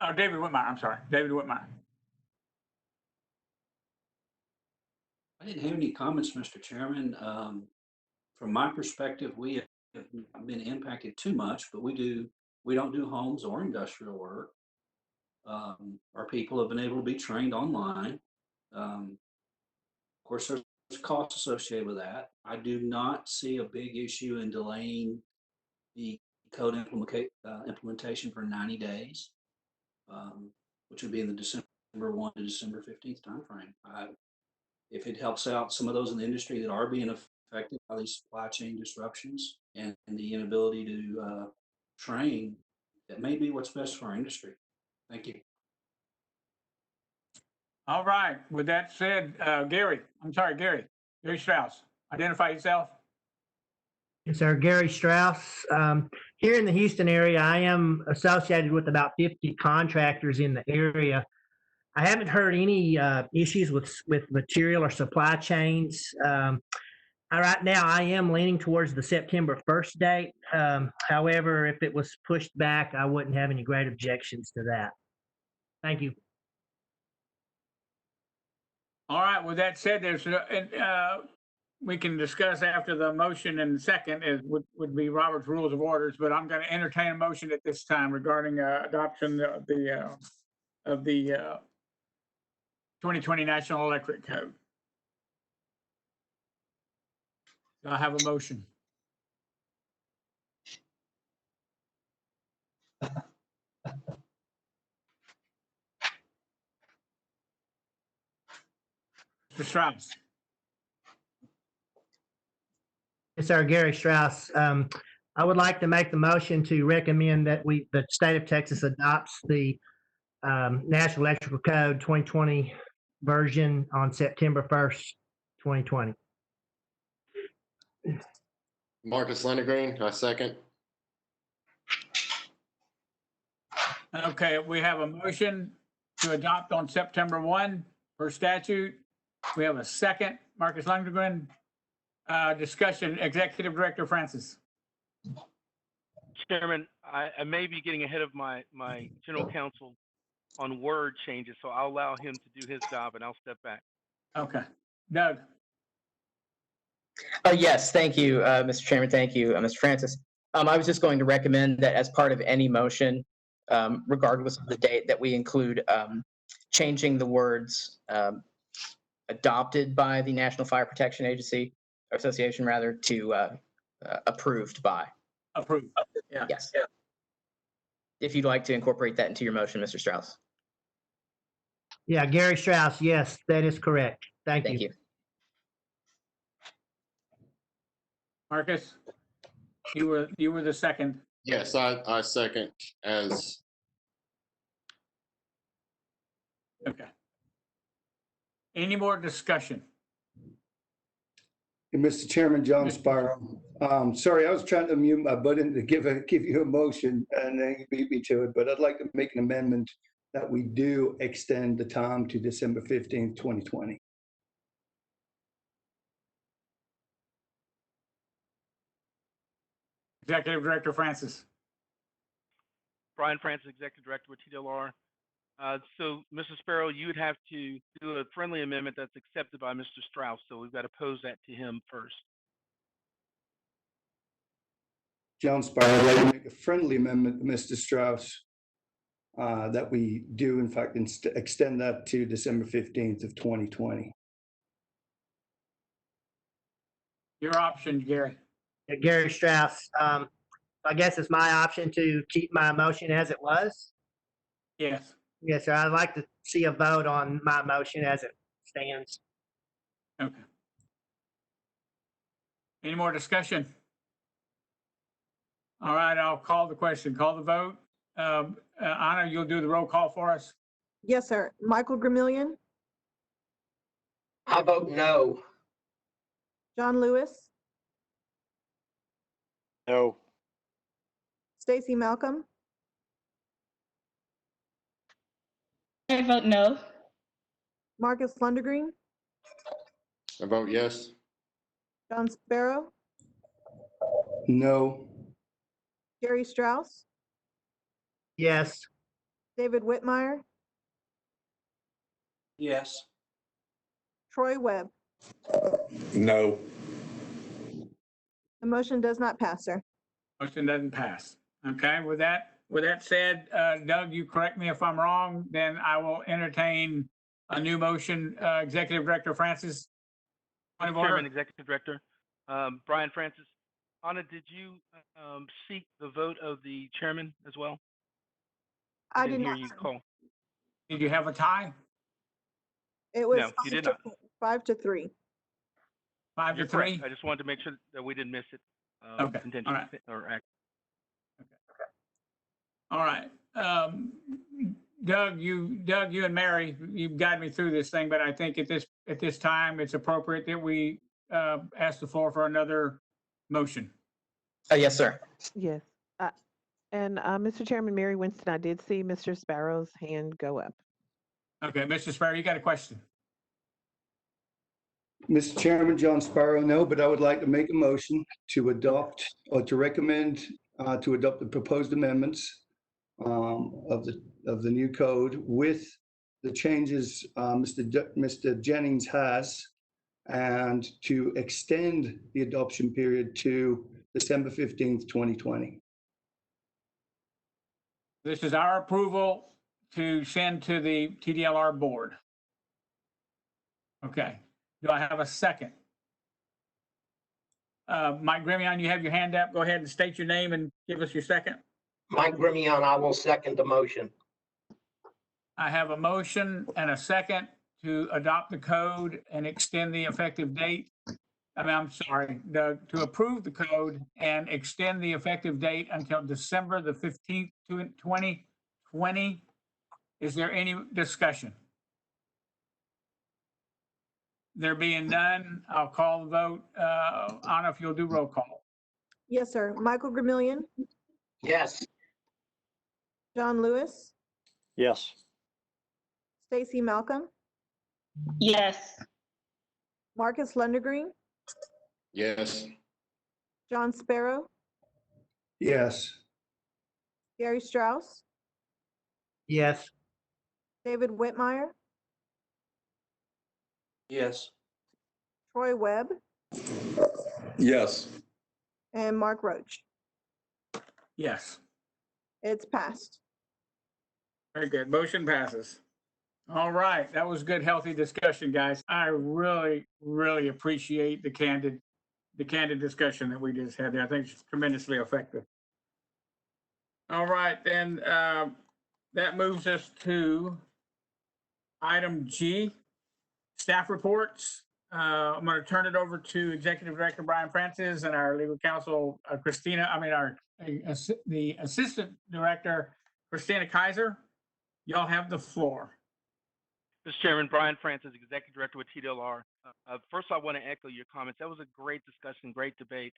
Oh, David Whitmire, I'm sorry. David Whitmire. I didn't have any comments, Mr. Chairman. From my perspective, we have not been impacted too much, but we don't do homes or industrial work. Our people have been able to be trained online. Of course, there's costs associated with that. I do not see a big issue in delaying the code implementation for 90 days, which would be in the December 1 to December 15th timeframe. If it helps out some of those in the industry that are being affected by these supply chain disruptions and the inability to train, that may be what's best for our industry. Thank you. All right. With that said, Gary Strauss, identify yourself. Yes, sir. Gary Strauss. Here in the Houston area, I am associated with about 50 contractors in the area. I haven't heard any issues with material or supply chains. Right now, I am leaning towards the September 1st date. However, if it was pushed back, I wouldn't have any great objections to that. Thank you. All right. With that said, we can discuss after the motion and second would be Robert's Rules of Orders, but I'm going to entertain a motion at this time regarding adoption of the 2020 National Electric Code. Do I have a motion? Mr. Strauss. Yes, sir. Gary Strauss. I would like to make the motion to recommend that the state of Texas adopts the National Electrical Code 2020 version on September 1st, 2020. Marcus Lennegreen, I second. Okay, we have a motion to adopt on September 1 per statute. We have a second, Marcus Lundgren. Discussion, Executive Director Francis. Chairman, I may be getting ahead of my general counsel on word changes, so I'll allow him to do his job and I'll step back. Okay. Doug. Yes, thank you, Mr. Chairman. Thank you, Mr. Francis. I was just going to recommend that as part of any motion, regardless of the date, that we include changing the words adopted by the National Fire Protection Agency, or Association rather, to approved by. Approved. Yeah. Yes. Yeah. If you'd like to incorporate that into your motion, Mr. Strauss. Yeah, Gary Strauss. Yes, that is correct. Thank you. Thank you. Marcus, you were the second. Yes, I second as. Okay. Any more discussion? Mr. Chairman, John Sparrow. Sorry, I was trying to mute my button to give you a motion and then you beat me to it, but I'd like to make an amendment that we do extend the time to December 15th, 2020. Executive Director Francis. Brian Francis, Executive Director with TDLR. So, Mr. Sparrow, you would have to do a friendly amendment that's accepted by Mr. Strauss. So we've got to pose that to him first. John Sparrow, I'd like to make a friendly amendment, Mr. Strauss, that we do, in fact, extend that to December 15th of 2020. Your option, Gary. Gary Strauss. I guess it's my option to keep my motion as it was. Yes. Yes, sir. I'd like to see a vote on my motion as it stands. Okay. Any more discussion? All right, I'll call the question, call the vote. Anna, you'll do the roll call for us? Yes, sir. Michael Gramillion, I vote no. John Lewis, No. Stacy Malcolm, I vote no. Marcus Lundergreen, I vote yes. John Sparrow, No. Gary Strauss, Yes. David Whitmire, Yes. Troy Webb. No. The motion does not pass, sir. Motion doesn't pass. Okay, with that said, Doug, you correct me if I'm wrong, then I will entertain a new motion. Executive Director Francis. Point of order. Chairman, Executive Director, Brian Francis. Anna, did you seek the vote of the chairman as well? I didn't did hear not. you call. Did you have a tie? It was No, you did not. 5-3. 5 to You're 3? correct. I just wanted to make sure that we didn't miss it. Okay, all right. Or act. All right. Doug, you and Mary, you've guided me through this thing, but I think at this time, it's appropriate that we ask the floor for another motion. Yes, sir. Yes. And Mr. Chairman, Mary Winston, I did see Mr. Sparrow's hand go up. Okay, Mr. Sparrow, you got a question? Mr. Chairman, John Sparrow, no, but I would like to make a motion to adopt or to recommend to adopt the proposed amendments of the new code with the changes Mr. Jennings has, and to extend the adoption period to December 15th, 2020. This is our approval to send to the TDLR board. Okay. Do I have a second? Mike Grimion, you have your hand up. Go ahead and state your name and give us your second. Mike Grimion, I will second the motion. I have a motion and a second to adopt the code and extend the effective date. I'm sorry, to approve the code and extend the effective date until December the 15th, 2020. Is there any discussion? There being none, I'll call the vote. Anna, if you'll do roll call. Yes, sir. Michael Gramillion, Yes. John Lewis, Yes. Stacy Malcolm, Yes. Marcus Lundergreen, Yes. John Sparrow, Yes. Gary Strauss, Yes. David Whitmire, Yes. Troy Webb, Yes. and Mark Roach. Yes. It's passed. Very good. Motion passes. All right. That was good, healthy discussion, guys. I really, really appreciate the candid discussion that we just had there. I think it's tremendously effective. All right, then that moves us to item G, staff reports. I'm going to turn it over to Executive Director Brian Francis and our legal counsel, the Assistant Director, Christina Kaiser. Y'all have the floor. Mr. Chairman, Brian Francis, Executive Director with TDLR. First, I want to echo your comments. That was a great discussion, great debate.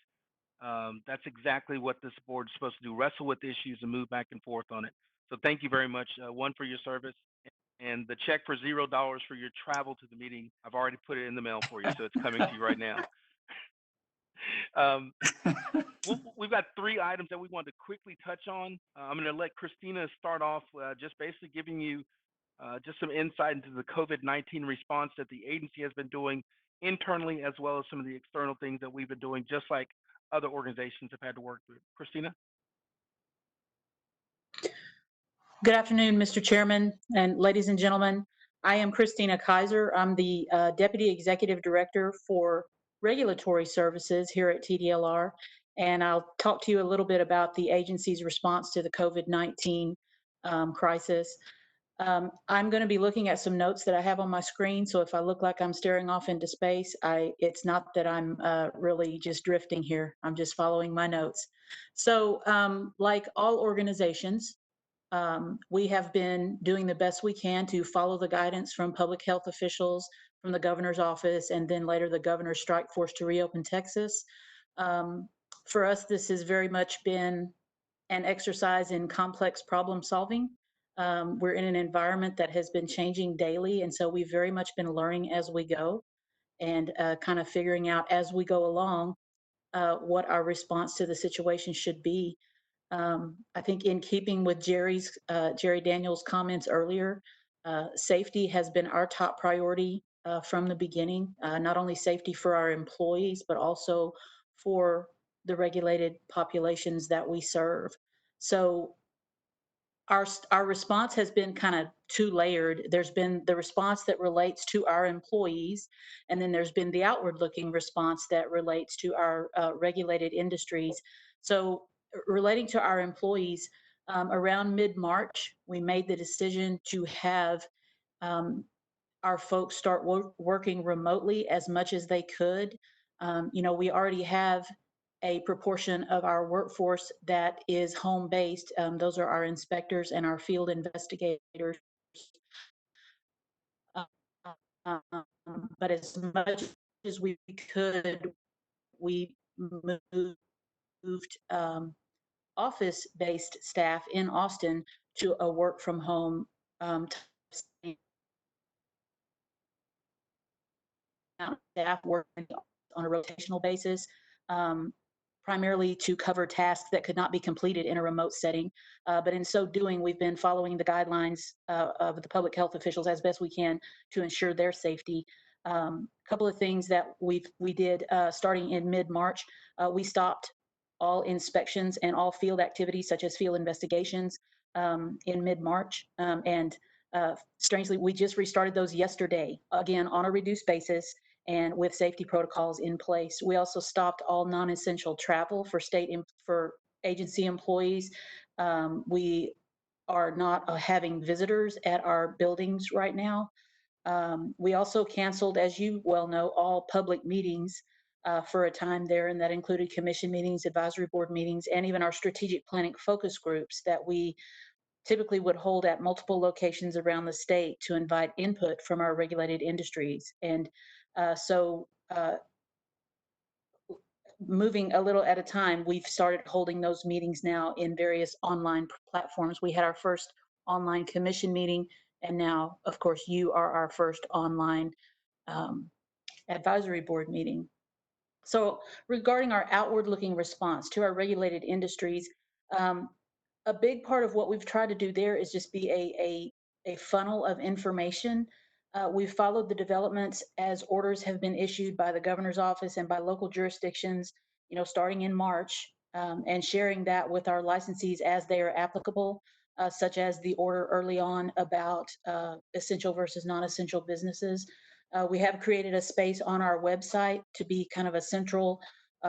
That's exactly what this board is supposed to do, wrestle with issues and move back and forth on it. So thank you very much, one, for your service, and the check for $0 for your travel to the meeting. I've already put it in the mail for you, so it's coming to you right now. We've got 3 items that we want to quickly touch on. I'm going to let Christina start off just basically giving you just some insight into the COVID-19 response that the agency has been doing internally, as well as some of the external things that we've been doing, just like other organizations have had to work through. Christina? Good afternoon, Mr. Chairman and ladies and gentlemen. I am Christina Kaiser. I'm the Deputy Executive Director for Regulatory Services here at TDLR, and I'll talk to you a little bit about the agency's response to the COVID-19 crisis. I'm going to be looking at some notes that I have on my screen. So if I look like I'm staring off into space, it's not that I'm really just drifting here. I'm just following my notes. So like all organizations, we have been doing the best we can to follow the guidance from public health officials, from the governor's office, and then later the governor's strike force to reopen Texas. For us, this has very much been an exercise in complex problem solving. We're in an environment that has been changing daily, and so we've very much been learning as we go and kind of figuring out as we go along what our response to the situation should be. I think in keeping with Jerry Daniels' comments earlier, safety has been our top priority from the beginning, not only safety for our employees, but also for the regulated populations that we serve. So our response has been kind of two-layered. There's been the response that relates to our employees, and then there's been the outward-looking response that relates to our regulated industries. So relating to our employees, around mid-March, we made the decision to have our folks start working remotely as much as they could. We already have a proportion of our workforce that is home-based. Those are our inspectors and our field investigators. Um, but as much as we could, we moved office-based staff in Austin to a work-from-home staff working on a rotational basis, primarily to cover tasks that could not be completed in a remote setting. But in so doing, we've been following the guidelines of the public health officials as best we can to ensure their safety. A couple of things that we did starting in mid-March, we stopped all inspections and all field activities such as field investigations in mid-March. And strangely, we just restarted those yesterday, again, on a reduced basis and with safety protocols in place. We also stopped all non-essential travel for for agency employees. We are not having visitors at our buildings right now. We also canceled, as you well know, all public meetings for a time there, and that included commission meetings, advisory board meetings, and even our strategic planning focus groups that we typically would hold at multiple locations around the state to invite input from our regulated industries. And so moving a little at a time, we've started holding those meetings now in various online platforms. We had our first online commission meeting, and now, of course, you are our first online advisory board meeting. So regarding our outward-looking response to our regulated industries, a big part of what we've tried to do there is just be a funnel of information. We've followed the developments as orders have been issued by the governor's office and by local jurisdictions, starting in March, and sharing that with our licensees as they are applicable, such as the order early on about essential versus non-essential businesses. We have created a space on our website to be kind of a central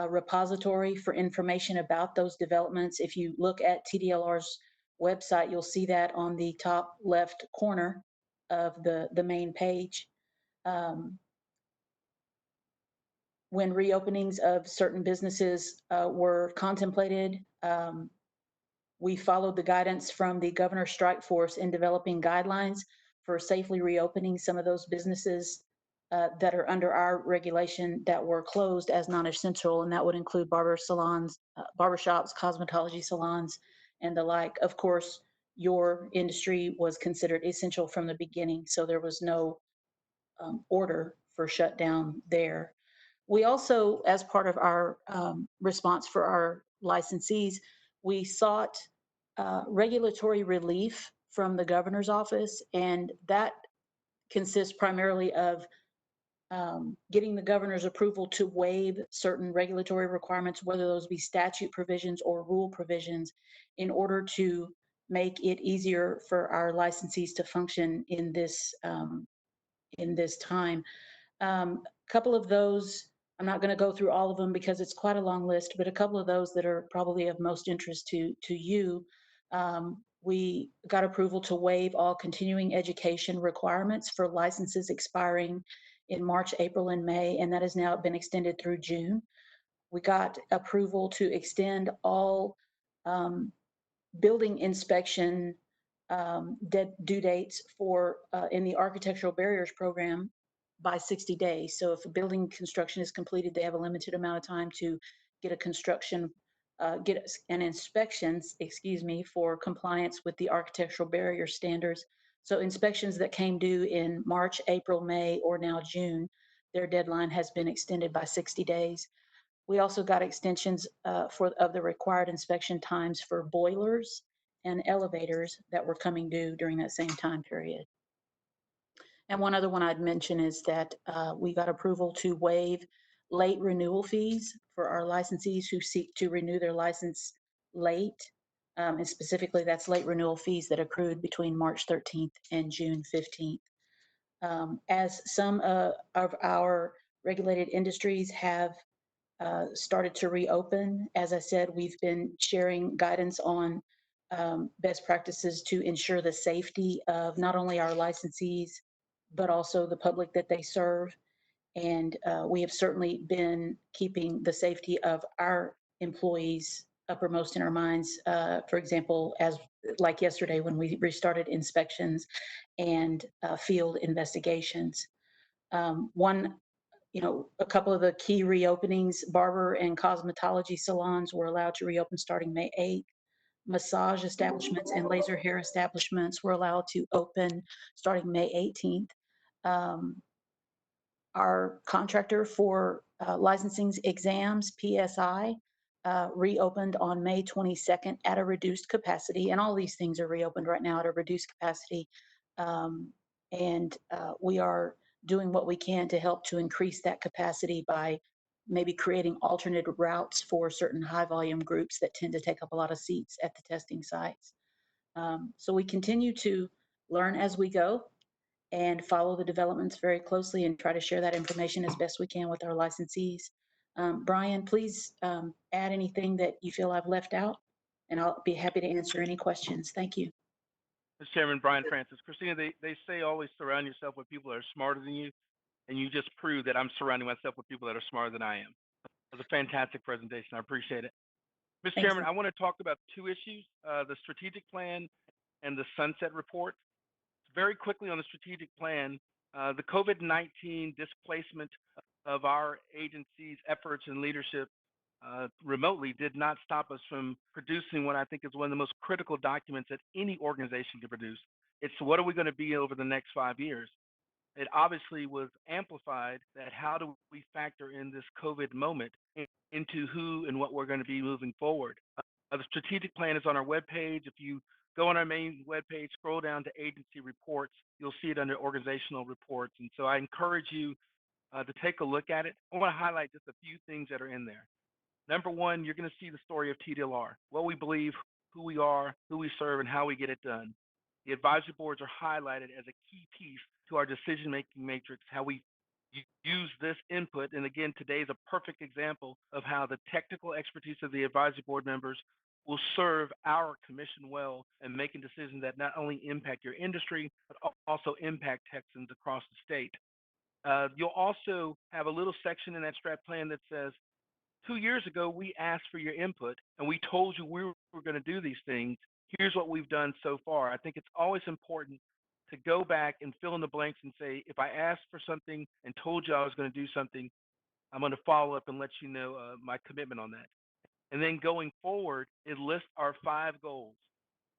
repository for information about those developments. If you look at TDLR's website, you'll see that on the top left corner of the main page. When reopenings of certain businesses were contemplated, we followed the guidance from the governor's strike force in developing guidelines for safely reopening some of those businesses that are under our regulation that were closed as non-essential, and that would include barber salons, barbershops, cosmetology salons, and the like. Of course, your industry was considered essential from the beginning, so there was no order for shutdown there. We also, as part of our response for our licensees, we sought regulatory relief from the governor's office, and that consists primarily of getting the governor's approval to waive certain regulatory requirements, whether those be statute provisions or rule provisions, in order to make it easier for our licensees to function in this time. A couple of those, I'm not going to go through all of them because it's quite a long list, but a couple of those that are probably of most interest to you. we got approval to waive all continuing education requirements for licenses expiring in March, April, and May, and that has now been extended through June. We got approval to extend all building inspection due dates for in the architectural barriers program by 60 days. So if a building construction is completed, they have a limited amount of time to get a construction, get an inspections, excuse me, for compliance with the architectural barrier standards. So inspections that came due in March, April, May, or now June, their deadline has been extended by 60 days. We also got extensions of the required inspection times for boilers and elevators that were coming due during that same time period. And one other one I'd mention is that we got approval to waive late renewal fees for our licensees who seek to renew their license late. And specifically, that's late renewal fees that accrued between March 13th and June 15th. As some of our regulated industries have started to reopen. As I said, we've been sharing guidance on best practices to ensure the safety of not only our licensees, but also the public that they serve. And we have certainly been keeping the safety of our employees uppermost in our minds. For example, as like yesterday when we restarted inspections and field investigations. A couple of the key reopenings, barber and cosmetology salons were allowed to reopen starting May 8th. Massage establishments and laser hair establishments were allowed to open starting May 18th. Our contractor for licensing exams, PSI, reopened on May 22nd at a reduced capacity, and all these things are reopened right now at a reduced capacity. We are doing what we can to help to increase that capacity by maybe creating alternate routes for certain high volume groups that tend to take up a lot of seats at the testing sites. So we continue to learn as we go and follow the developments very closely and try to share that information as best we can with our licensees. Brian, please add anything that you feel I've left out, and I'll be happy to answer any questions. Thank you. Mr. Chairman, Brian Francis. Christina, they say always surround yourself with people that are smarter than you, and you just proved that I'm surrounding myself with people that are smarter than I am. It was a fantastic presentation. I appreciate it. Mr. Chairman, I want to talk about two issues, the strategic plan and the sunset report. Very quickly on the strategic plan, the COVID-19 displacement of our agency's efforts and leadership remotely did not stop us from producing what I think is one of the most critical documents that any organization can produce. It's what are we going to be over the next 5 years? It obviously was amplified that how do we factor in this COVID moment into who and what we're going to be moving forward. The strategic plan is on our webpage. If you go on our main webpage, scroll down to agency reports, you'll see it under organizational reports. And so I encourage you to take a look at it. I want to highlight just a few things that are in there. Number one, you're going to see the story of TDLR, what we believe, who we are, who we serve, and how we get it done. The advisory boards are highlighted as a key piece to our decision-making matrix, how we use this input. And again, today is a perfect example of how the technical expertise of the advisory board members will serve our commission well and making decisions that not only impact your industry, but also impact Texans across the state. You'll also have a little section in that strat plan that says, 2 years ago, we asked for your input and we told you we were going to do these things. Here's what we've done so far. I think it's always important to go back and fill in the blanks and say, if I asked for something and told you I was going to do something, I'm going to follow up and let you know my commitment on that. And then going forward, it lists our 5 goals.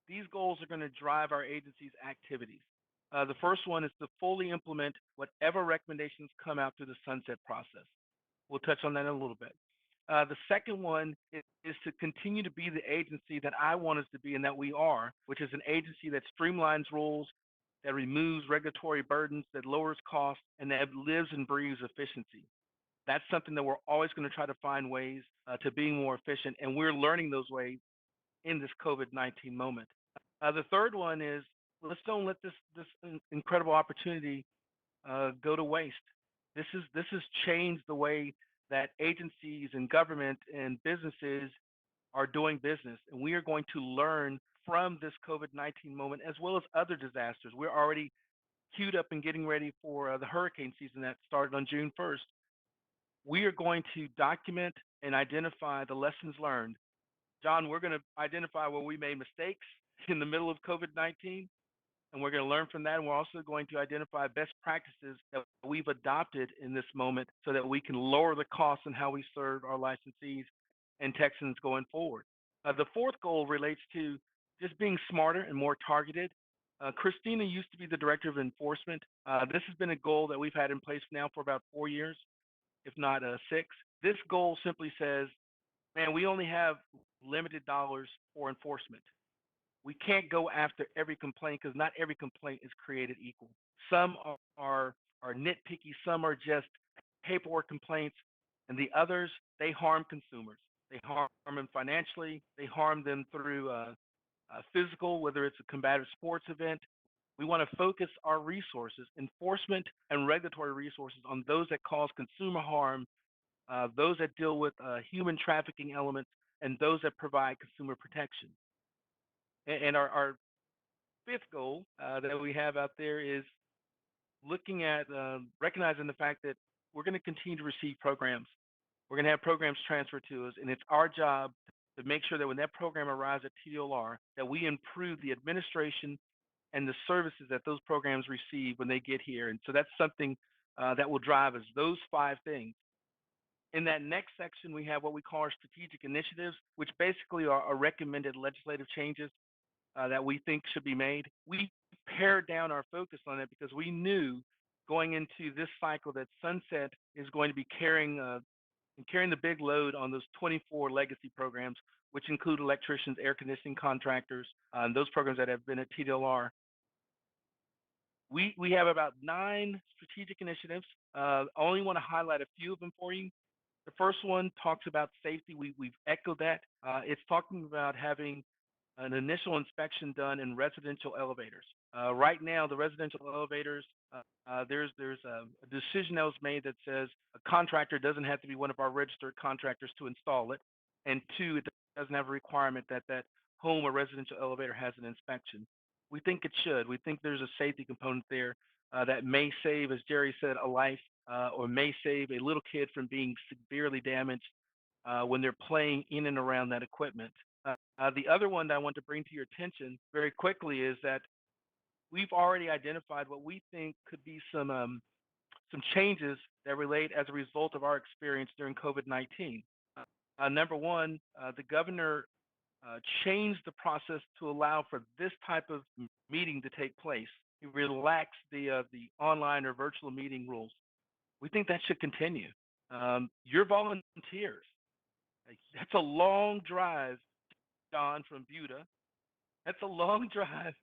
These goals are going to drive our agency's activities. The first one is to fully implement whatever recommendations come out through the sunset process. We'll touch on that in a little bit. The second one is to continue to be the agency that I want us to be and that we are, which is an agency that streamlines rules, that removes regulatory burdens, that lowers costs, and that lives and breathes efficiency. That's something that we're always going to try to find ways to being more efficient, and we're learning those ways in this COVID-19 moment. The third one is, let's don't let this incredible opportunity go to waste. This has changed the way that agencies and government and businesses are doing business, and we are going to learn from this COVID-19 moment as well as other disasters. We're already queued up and getting ready for the hurricane season that started on June 1st. We are going to document and identify the lessons learned. John, we're going to identify where we made mistakes in the middle of COVID-19, and we're going to learn from that. And we're also going to identify best practices that we've adopted in this moment so that we can lower the costs and how we serve our licensees and Texans going forward. The fourth goal relates to just being smarter and more targeted. Christina used to be the director of enforcement. This has been a goal that we've had in place now for about 4 years, if not 6. This goal simply says, man, we only have limited dollars for enforcement. We can't go after every complaint because not every complaint is created equal. Some are nitpicky, some are just paperwork complaints, and the others, they harm consumers. They harm them financially, they harm them through physical, whether it's a combative sports event. We want to focus our resources, enforcement and regulatory resources, on those that cause consumer harm, those that deal with human trafficking elements, and those that provide consumer protection. And our fifth goal that we have out there is looking at recognizing the fact that we're going to continue to receive programs. We're going to have programs transferred to us, and it's our job to make sure that when that program arrives at TDLR, that we improve the administration and the services that those programs receive when they get here. And so that's something that will drive us, those 5 things. In that next section, we have what we call our strategic initiatives, which basically are recommended legislative changes that we think should be made. We pared down our focus on it because we knew going into this cycle that Sunset is going to be carrying the big load on those 24 legacy programs, which include electricians, air conditioning contractors, and those programs that have been at TDLR. We have about 9 strategic initiatives. I only want to highlight a few of them for you. The first one talks about safety. We've echoed that. It's talking about having an initial inspection done in residential elevators. Right now, the residential elevators, there's a decision that was made that says a contractor doesn't have to be one of our registered contractors to install it. And 2, it doesn't have a requirement that that home or residential elevator has an inspection. We think it should. We think there's a safety component there that may save, as Jerry said, a life or may save a little kid from being severely damaged when they're playing in and around that equipment. The other one that I want to bring to your attention very quickly is that we've already identified what we think could be some changes that relate as a result of our experience during COVID-19. Number one, the governor changed the process to allow for this type of meeting to take place. He relaxed the online or virtual meeting rules. We think that should continue. You're volunteers. That's a long drive, John, from Buda. That's a long drive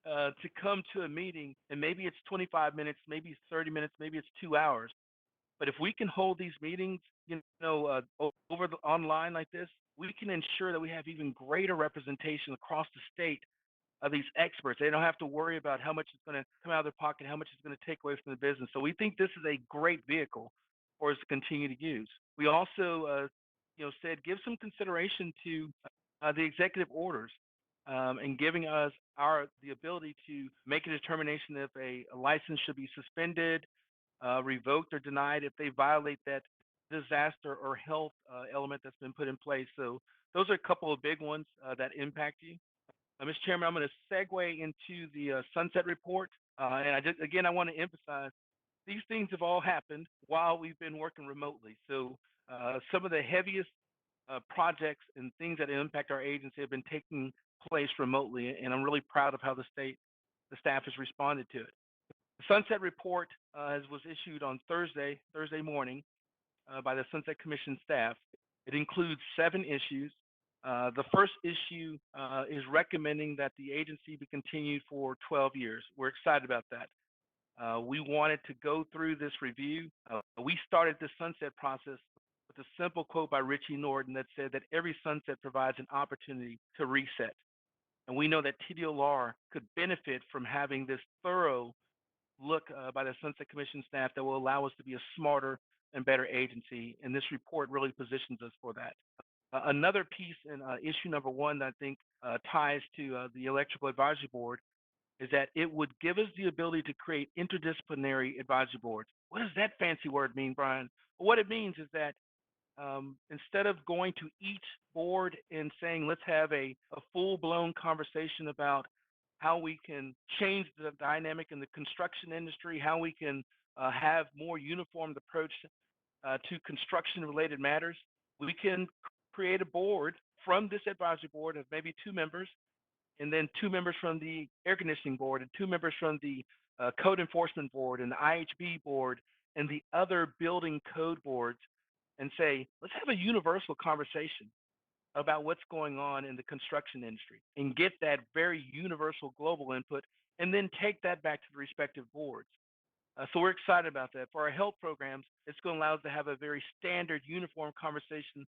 to come to a meeting, and maybe it's 25 minutes, maybe it's 30 minutes, maybe it's 2 hours. But if we can hold these meetings, over the online like this, we can ensure that we have even greater representation across the state of these experts. They don't have to worry about how much is going to come out of their pocket, how much is going to take away from the business. So we think this is a great vehicle for us to continue to use. We also, said give some consideration to the executive orders and giving us the ability to make a determination if a license should be suspended, revoked, or denied if they violate that disaster or health element that's been put in place. So those are a couple of big ones that impact you. Mr. Chairman, I'm going to segue into the Sunset Report. And I want to emphasize these things have all happened while we've been working remotely. So some of the heaviest projects and things that impact our agency have been taking place remotely, and I'm really proud of how the staff has responded to it. The Sunset Report was issued on Thursday morning by the Sunset Commission staff. It includes 7 issues. The first issue is recommending that the agency be continued for 12 years. We're excited about that. We wanted to go through this review. We started this sunset process with a simple quote by Richie Norton that said that every sunset provides an opportunity to reset. And we know that TDLR could benefit from having this thorough look by the Sunset Commission staff that will allow us to be a smarter and better agency. And this report really positions us for that. Another piece in issue number one that I think ties to the Electrical Advisory Board is that it would give us the ability to create interdisciplinary advisory boards. What does that fancy word mean, Brian? Well, what it means is that instead of going to each board and saying, let's have a full-blown conversation about how we can change the dynamic in the construction industry, how we can have more uniformed approach to construction-related matters, we can create a board from this advisory board of maybe 2 members, and then 2 members from the air conditioning board, and 2 members from the code enforcement board, and the IHB board, and the other building code boards, and say, let's have a universal conversation about what's going on in the construction industry and get that very universal global input, and then take that back to the respective boards. So we're excited about that. For our health programs, it's going to allow us to have a very standard, uniform conversation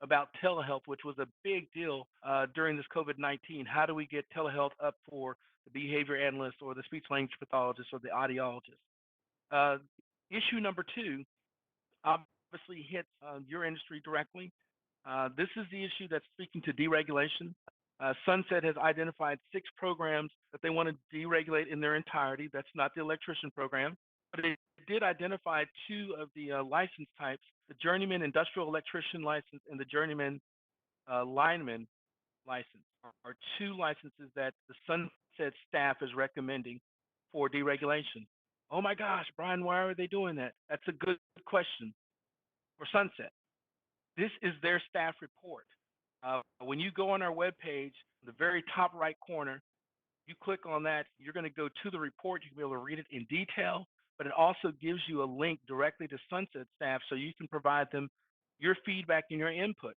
about telehealth, which was a big deal during this COVID-19. How do we get telehealth up for the behavior analyst or the speech language pathologist or the audiologist? Issue number 2 obviously hits your industry directly. This is the issue that's speaking to deregulation. Sunset has identified 6 programs that they want to deregulate in their entirety. That's not the electrician program, but it did identify 2 of the license types, the journeyman industrial electrician license and the journeyman lineman license are 2 licenses that the Sunset staff is recommending for deregulation. Oh my gosh, Brian, why are they doing that? That's a good question for Sunset. This is their staff report. When you go on our webpage, the very top right corner, you click on that, you're going to go to the report. You can be able to read it in detail, but it also gives you a link directly to Sunset staff so you can provide them your feedback and your input.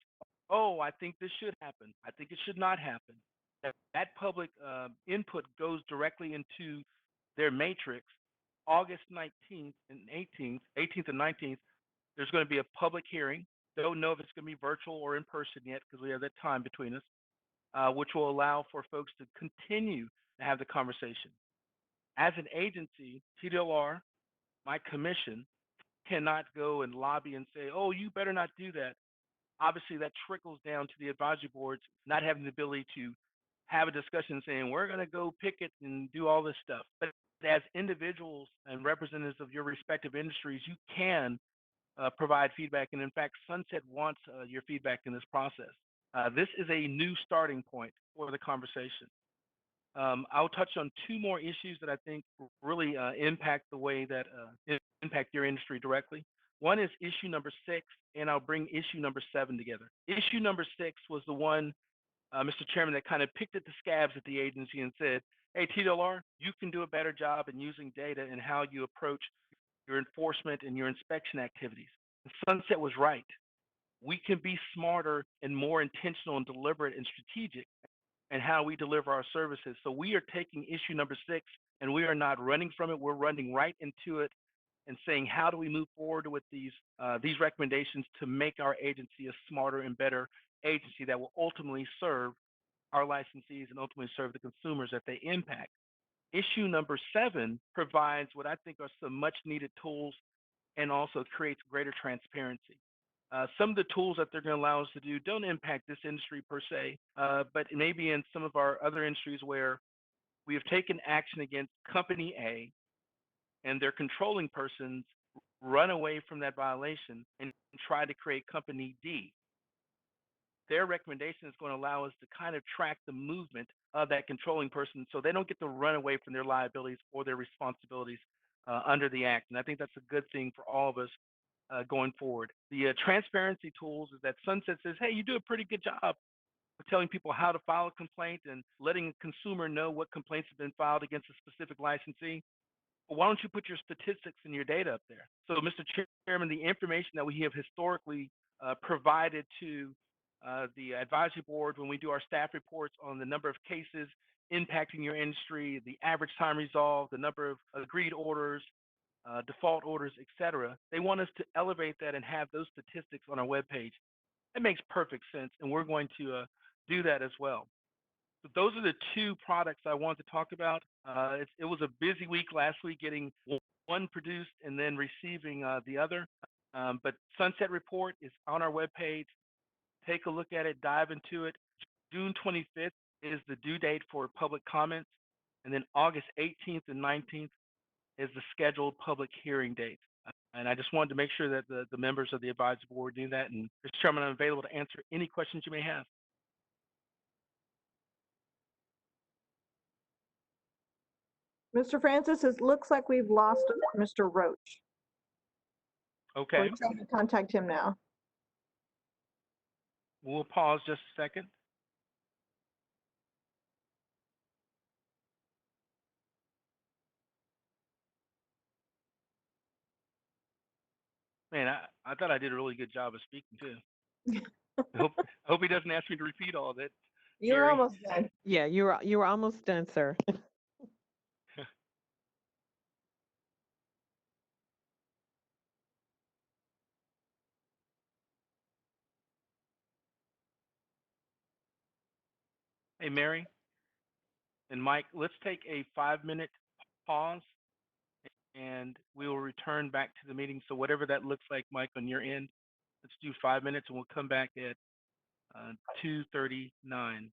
Oh, I think this should happen. I think it should not happen. That public input goes directly into their matrix. August 19th and 18th and 19th, there's going to be a public hearing. Don't know if it's going to be virtual or in person yet because we have that time between us, which will allow for folks to continue to have the conversation. As an agency, TDLR, my commission, cannot go and lobby and say, oh, you better not do that. Obviously, that trickles down to the advisory boards not having the ability to have a discussion saying, we're going to go picket and do all this stuff. But as individuals and representatives of your respective industries, you can provide feedback. And in fact, Sunset wants your feedback in this process. This is a new starting point for the conversation. I'll touch on 2 more issues that I think really impact the way that impact your industry directly. One is issue number 6, and I'll bring issue number 7 together. Issue number 6 was the one, Mr. Chairman, that kind of picked at the scabs at the agency and said, hey, TDLR, you can do a better job in using data and how you approach your enforcement and your inspection activities. And Sunset was right. We can be smarter and more intentional and deliberate and strategic in how we deliver our services. So we are taking issue number 6 and we are not running from it. We're running right into it and saying, how do we move forward with these recommendations to make our agency a smarter and better agency that will ultimately serve our licensees and ultimately serve the consumers that they impact. Issue number 7 provides what I think are some much needed tools and also creates greater transparency. Some of the tools that they're going to allow us to do don't impact this industry per se, but maybe in some of our other industries where we have taken action against company A and their controlling persons run away from that violation and try to create company D. Their recommendation is going to allow us to kind of track the movement of that controlling person so they don't get to run away from their liabilities or their responsibilities under the act. And I think that's a good thing for all of us going forward. The transparency tools is that Sunset says, hey, you do a pretty good job of telling people how to file a complaint and letting a consumer know what complaints have been filed against a specific licensee. Well, why don't you put your statistics and your data up there? So, Mr. Chairman, the information that we have historically provided to the advisory board when we do our staff reports on the number of cases impacting your industry, the average time resolved, the number of agreed orders, default orders, et cetera. They want us to elevate that and have those statistics on our webpage. That makes perfect sense, and we're going to do that as well. So those are the 2 products I wanted to talk about. It was a busy week last week getting one produced and then receiving the other. But Sunset Report is on our webpage. take a look at it, dive into it. June 25th is the due date for public comments, and then August 18th and 19th is the scheduled public hearing date. And I just wanted to make sure that the members of the advisory board knew that. And Mr. Chairman, I'm available to answer any questions you may have. Mr. Francis, it looks like we've lost Mr. Roach. Okay, We're trying to contact him now. we'll pause just a second. Man, I thought I did a really good job of speaking too. I hope he doesn't ask me to repeat all of it. You're Gary. almost done. Yeah, you were almost done, sir. Hey, Mary and Mike, let's take a 5-minute pause and we will return back to the meeting. So whatever that looks like, Mike, on your end, let's do 5 minutes and we'll come back at 2:39.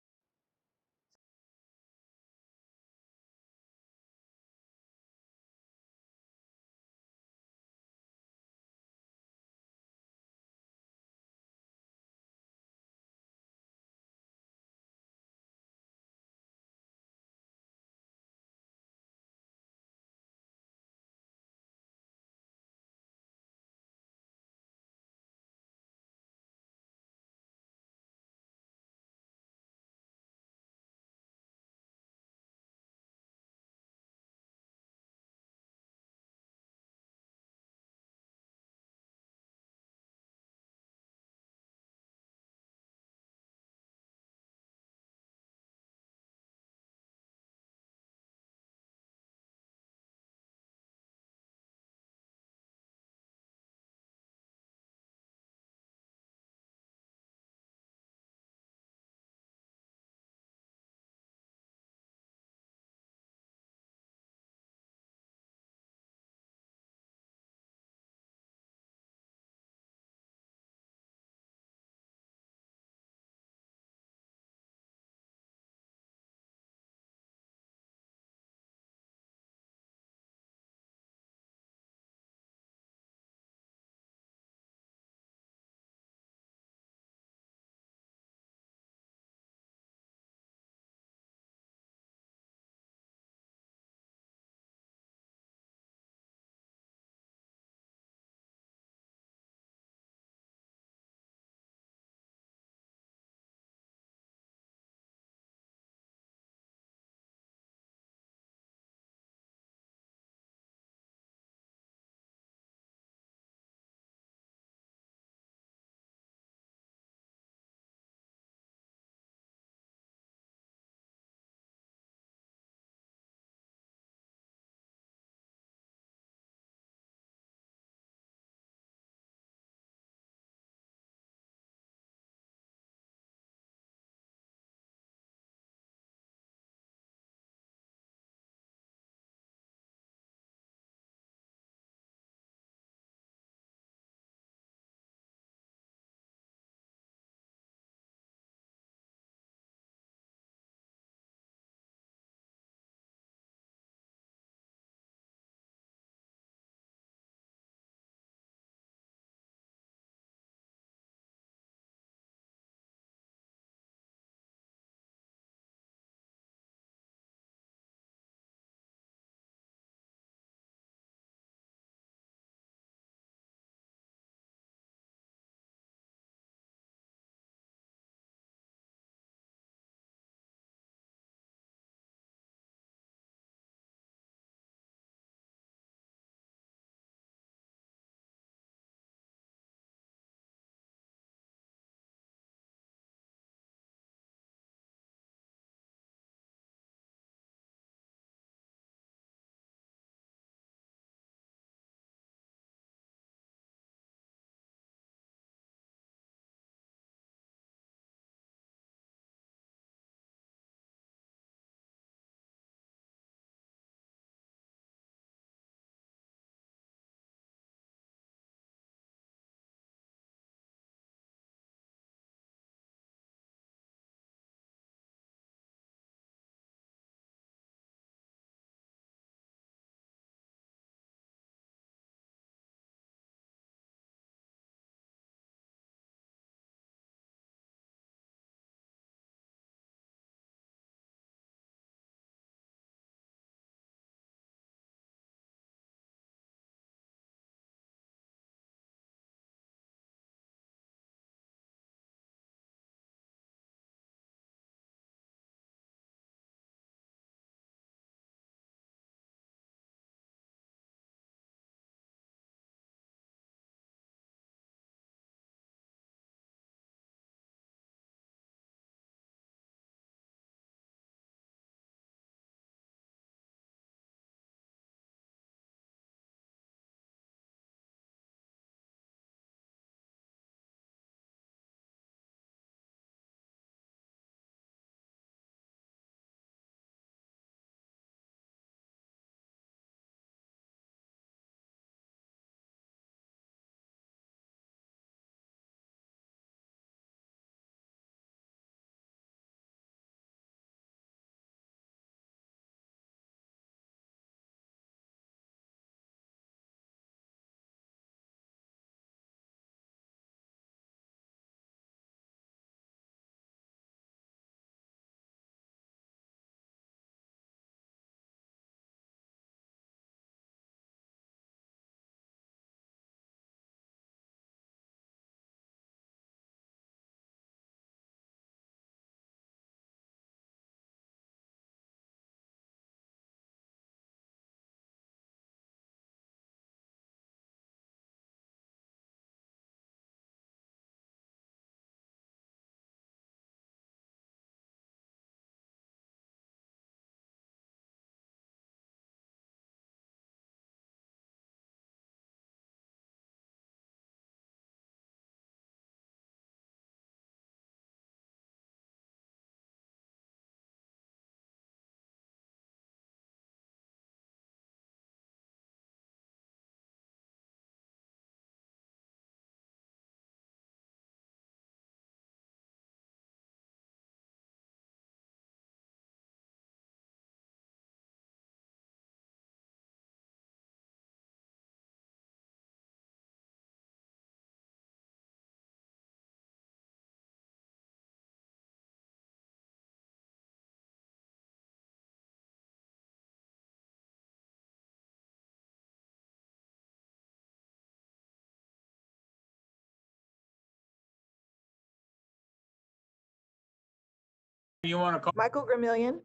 you want to call? Michael Gramillion,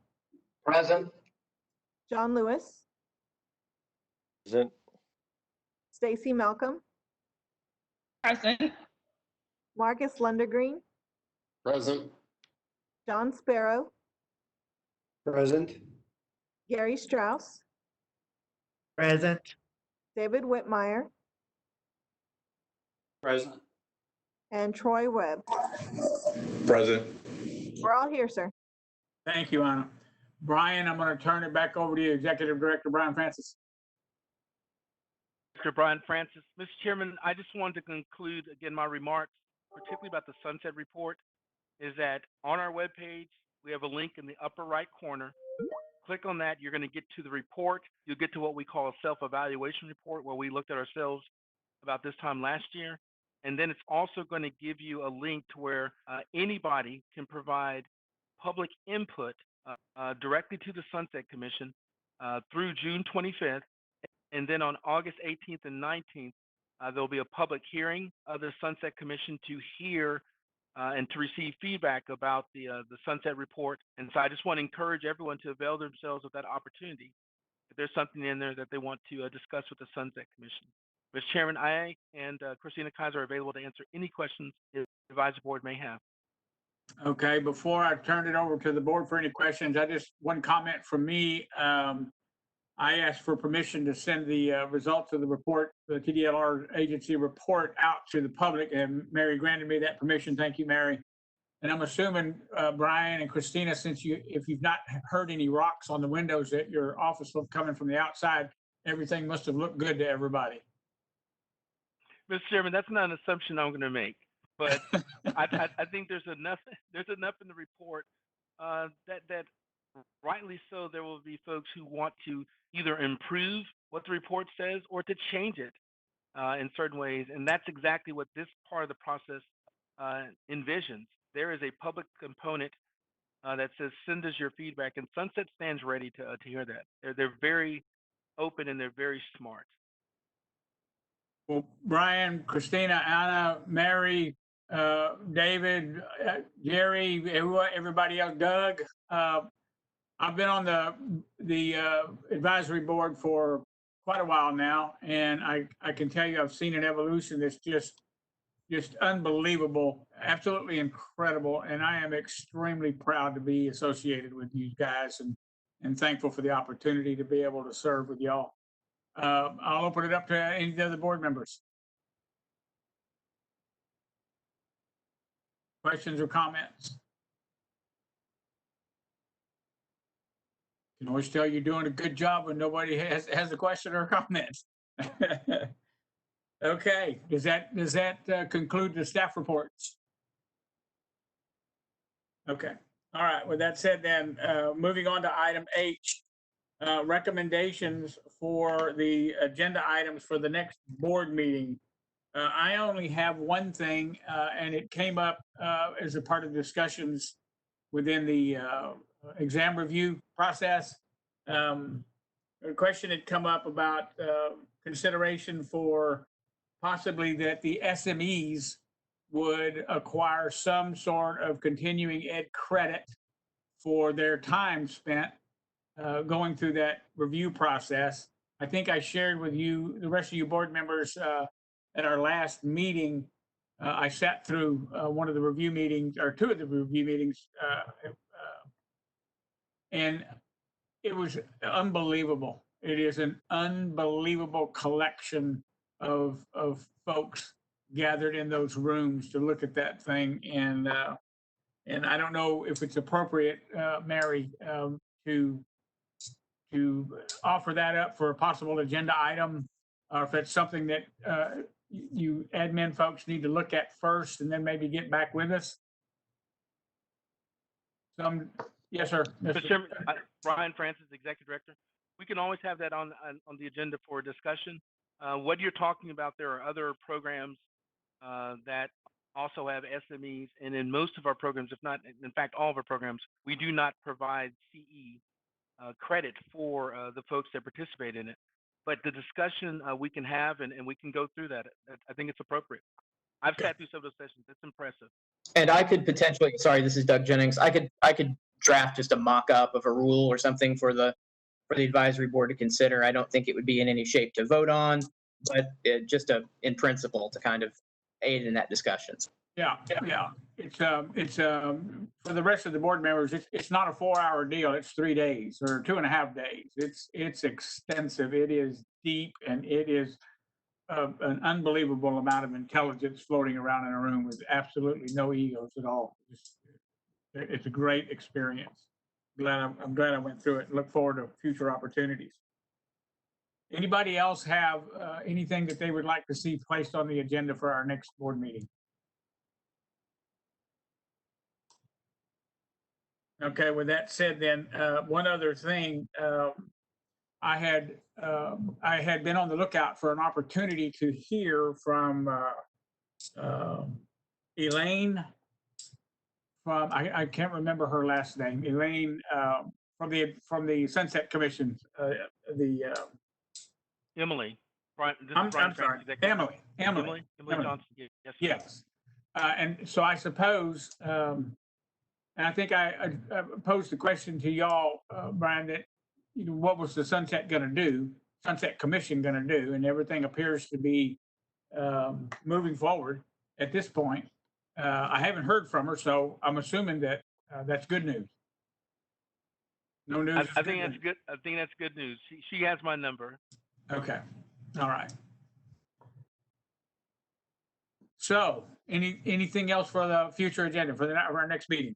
Present. John Lewis, Present. Stacy Malcolm, Present. Marcus Lundergreen, Present. John Sparrow, Present. Gary Strauss, Present. David Whitmire, Present. and Troy Webb. Present. We're all here, sir. Thank you, Anna. Brian, I'm going to turn it back over to you, Executive Director Brian Francis. Mr. Brian Francis. Mr. Chairman, I just wanted to conclude again my remarks, particularly about the sunset report, is that on our webpage, we have a link in the upper right corner. Click on that, you're going to get to the report. You'll get to what we call a self-evaluation report, where we looked at ourselves about this time last year. And then it's also going to give you a link to where anybody can provide public input directly to the Sunset Commission through June 25th. And then on August 18th and 19th, there'll be a public hearing of the Sunset Commission to hear and to receive feedback about the Sunset Report. And so I just want to encourage everyone to avail themselves of that opportunity if there's something in there that they want to discuss with the Sunset Commission. Mr. Chairman, I and Christina Kaiser are available to answer any questions the advisory board may have. Okay, before I turn it over to the board for any questions, one comment from me. I asked for permission to send the results of the report, the TDLR agency report, out to the public, and Mary granted me that permission. Thank you, Mary. And I'm assuming, Brian and Christina, if you've not heard any rocks on the windows at your office coming from the outside, everything must have looked good to everybody. Mr. Chairman, that's not an assumption I'm going to make, but I think there's enough in the report that rightly so, there will be folks who want to either improve what the report says or to change it in certain ways. And that's exactly what this part of the process envisions. There is a public component that says, send us your feedback, and Sunset stands ready to hear that. They're very open and they're very smart. Well, Brian, Christina, Anna, Mary, David, Jerry, everybody else, Doug, I've been on the advisory board for quite a while now, and I can tell you I've seen an evolution that's just unbelievable, absolutely incredible, and I am extremely proud to be associated with you guys and thankful for the opportunity to be able to serve with y'all. I'll open it up to any other board members. Questions or comments? Can always tell you're doing a good job when nobody has a question or a comment. Okay, does that conclude the staff reports? Okay, all right. With that said, then moving on to item H, recommendations for the agenda items for the next board meeting. I only have one thing, and it came up as a part of discussions within the exam review process. A question had come up about consideration for possibly that the SMEs would acquire some sort of continuing ed credit for their time spent going through that review process. I think I shared with you, the rest of you board members, at our last meeting. I sat through one of the review meetings, or two of the review meetings, and it was unbelievable. It is an unbelievable collection of folks gathered in those rooms to look at that thing. And I don't know if it's appropriate, Mary, to offer that up for a possible agenda item, or if it's something that you admin folks need to look at first and then maybe get back with us. Yes, sir. Mr. Chairman, Brian Francis, Executive Director. We can always have that on the agenda for discussion. What you're talking about, there are other programs that also have SMEs, and in most of our programs, if not, in fact, all of our programs, we do not provide CE credit for the folks that participate in it. But the discussion we can have, and we can go through that. I think it's appropriate. I've sat through some of those sessions. It's impressive. And I could potentially, sorry, this is Doug Jennings. I could draft just a mock-up of a rule or something for the advisory board to consider. I don't think it would be in any shape to vote on, but just in principle to kind of aid in that discussion. Yeah. It's for the rest of the board members, it's not a 4-hour deal. It's 3 days or 2.5 days. It's extensive. It is deep, and it is an unbelievable amount of intelligence floating around in a room with absolutely no egos at all. It's a great experience. I'm glad I went through it and look forward to future opportunities. Anybody else have anything that they would like to see placed on the agenda for our next board meeting? Okay, with that said, then one other thing, I had been on the lookout for an opportunity to hear from Elaine. From I can't remember her last name. Elaine from the Sunset Commission. Emily. I'm sorry, Emily. Emily Johnson. Yes. Yes. And so I suppose, and I think I posed the question to y'all, Brian, that what was the Sunset Commission going to do? And everything appears to be moving forward at this point. I haven't heard from her, so I'm assuming that that's good news. No news. I think that's good. I think that's good news. She has my number. Okay. All right. So, anything else for the future agenda for our next meeting?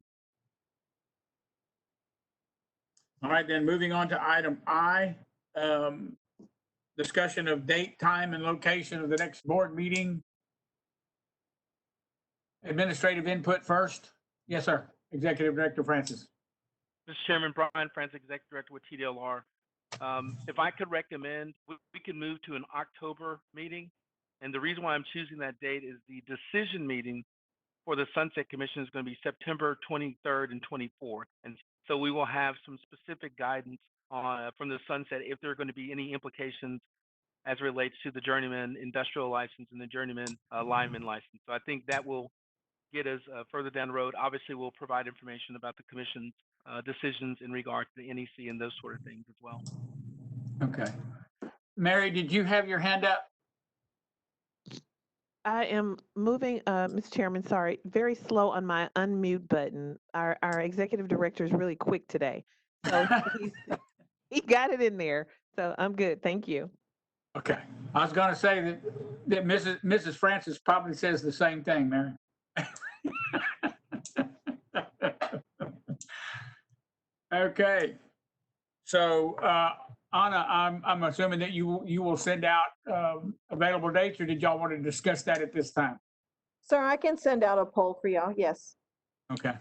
All right, then moving on to item I, discussion of date, time, and location of the next board meeting. Administrative input first. Yes, sir. Executive Director Francis. Mr. Chairman, Brian Francis, Executive Director with TDLR. If I could recommend, we could move to an October meeting. And the reason why I'm choosing that date is the decision meeting for the Sunset Commission is going to be September 23rd and 24th. And so we will have some specific guidance from the Sunset if there are going to be any implications as it relates to the journeyman industrial license and the journeyman lineman license. So I think that will get us further down the road. Obviously, we'll provide information about the Commission's decisions in regard to the NEC and those sort of things as well. Okay. Mary, did you have your hand up? I am moving, Mr. Chairman, sorry, very slow on my unmute button. Our executive director is really quick today. So he got it in there. So I'm good. Thank you. Okay. I was going to say that Mrs. Francis probably says the same thing, Mary. Okay. So, Anna, I'm assuming that you will send out available dates, or did y'all want to discuss that at this time? Sir, I can send out a poll for y'all. Yes. Okay.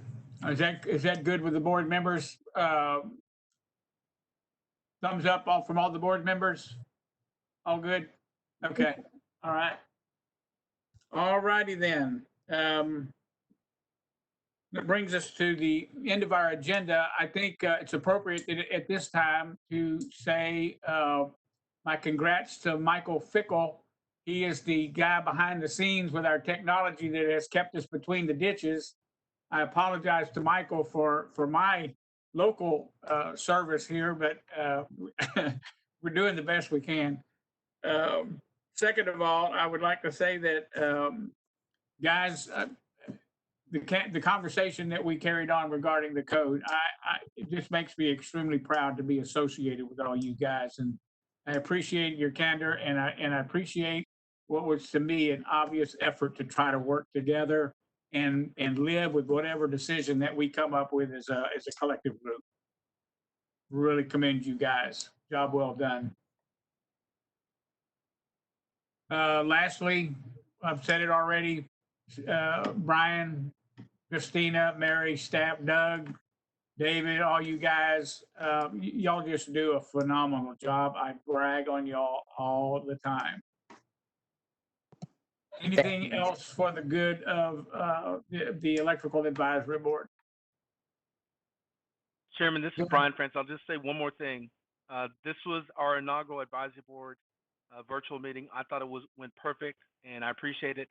Is that good with the board members? Thumbs up from all the board members? All good? Okay. All right. All righty then. That brings us to the end of our agenda. I think it's appropriate that at this time to say my congrats to Michael Fickle. He is the guy behind the scenes with our technology that has kept us between the ditches. I apologize to Michael for my local service here, but we're doing the best we can. Second of all, I would like to say that, guys, the conversation that we carried on regarding the code, it just makes me extremely proud to be associated with all you guys, and I appreciate your candor, and I appreciate what was to me an obvious effort to try to work together and live with whatever decision that we come up with as a collective group. Really commend you guys. Job well done. Lastly, I've said it already. Brian, Christina, Mary, staff, Doug, David, all you guys, y'all just do a phenomenal job. I brag on y'all all the time. Anything else for the good of the Electrical Advisory Board? Chairman, this is Brian Francis. I'll just say one more thing. This was our inaugural advisory board virtual meeting. I thought it went perfect, and I appreciate it.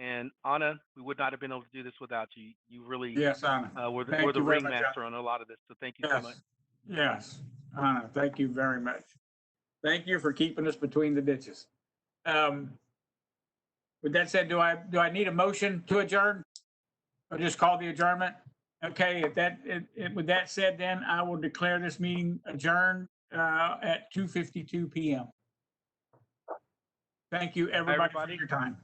And Anna, we would not have been able to do this without you. You really Yes, Anna. were Thank the you very much, ringmaster on a lot of this. So thank you so much. Yes, Anna, thank you very much. Thank you for keeping us between the ditches. With that said, do I need a motion to adjourn? Or just call the adjournment? Okay, with that said, then I will declare this meeting adjourned at 2:52 p.m. Thank you, everybody, for your time.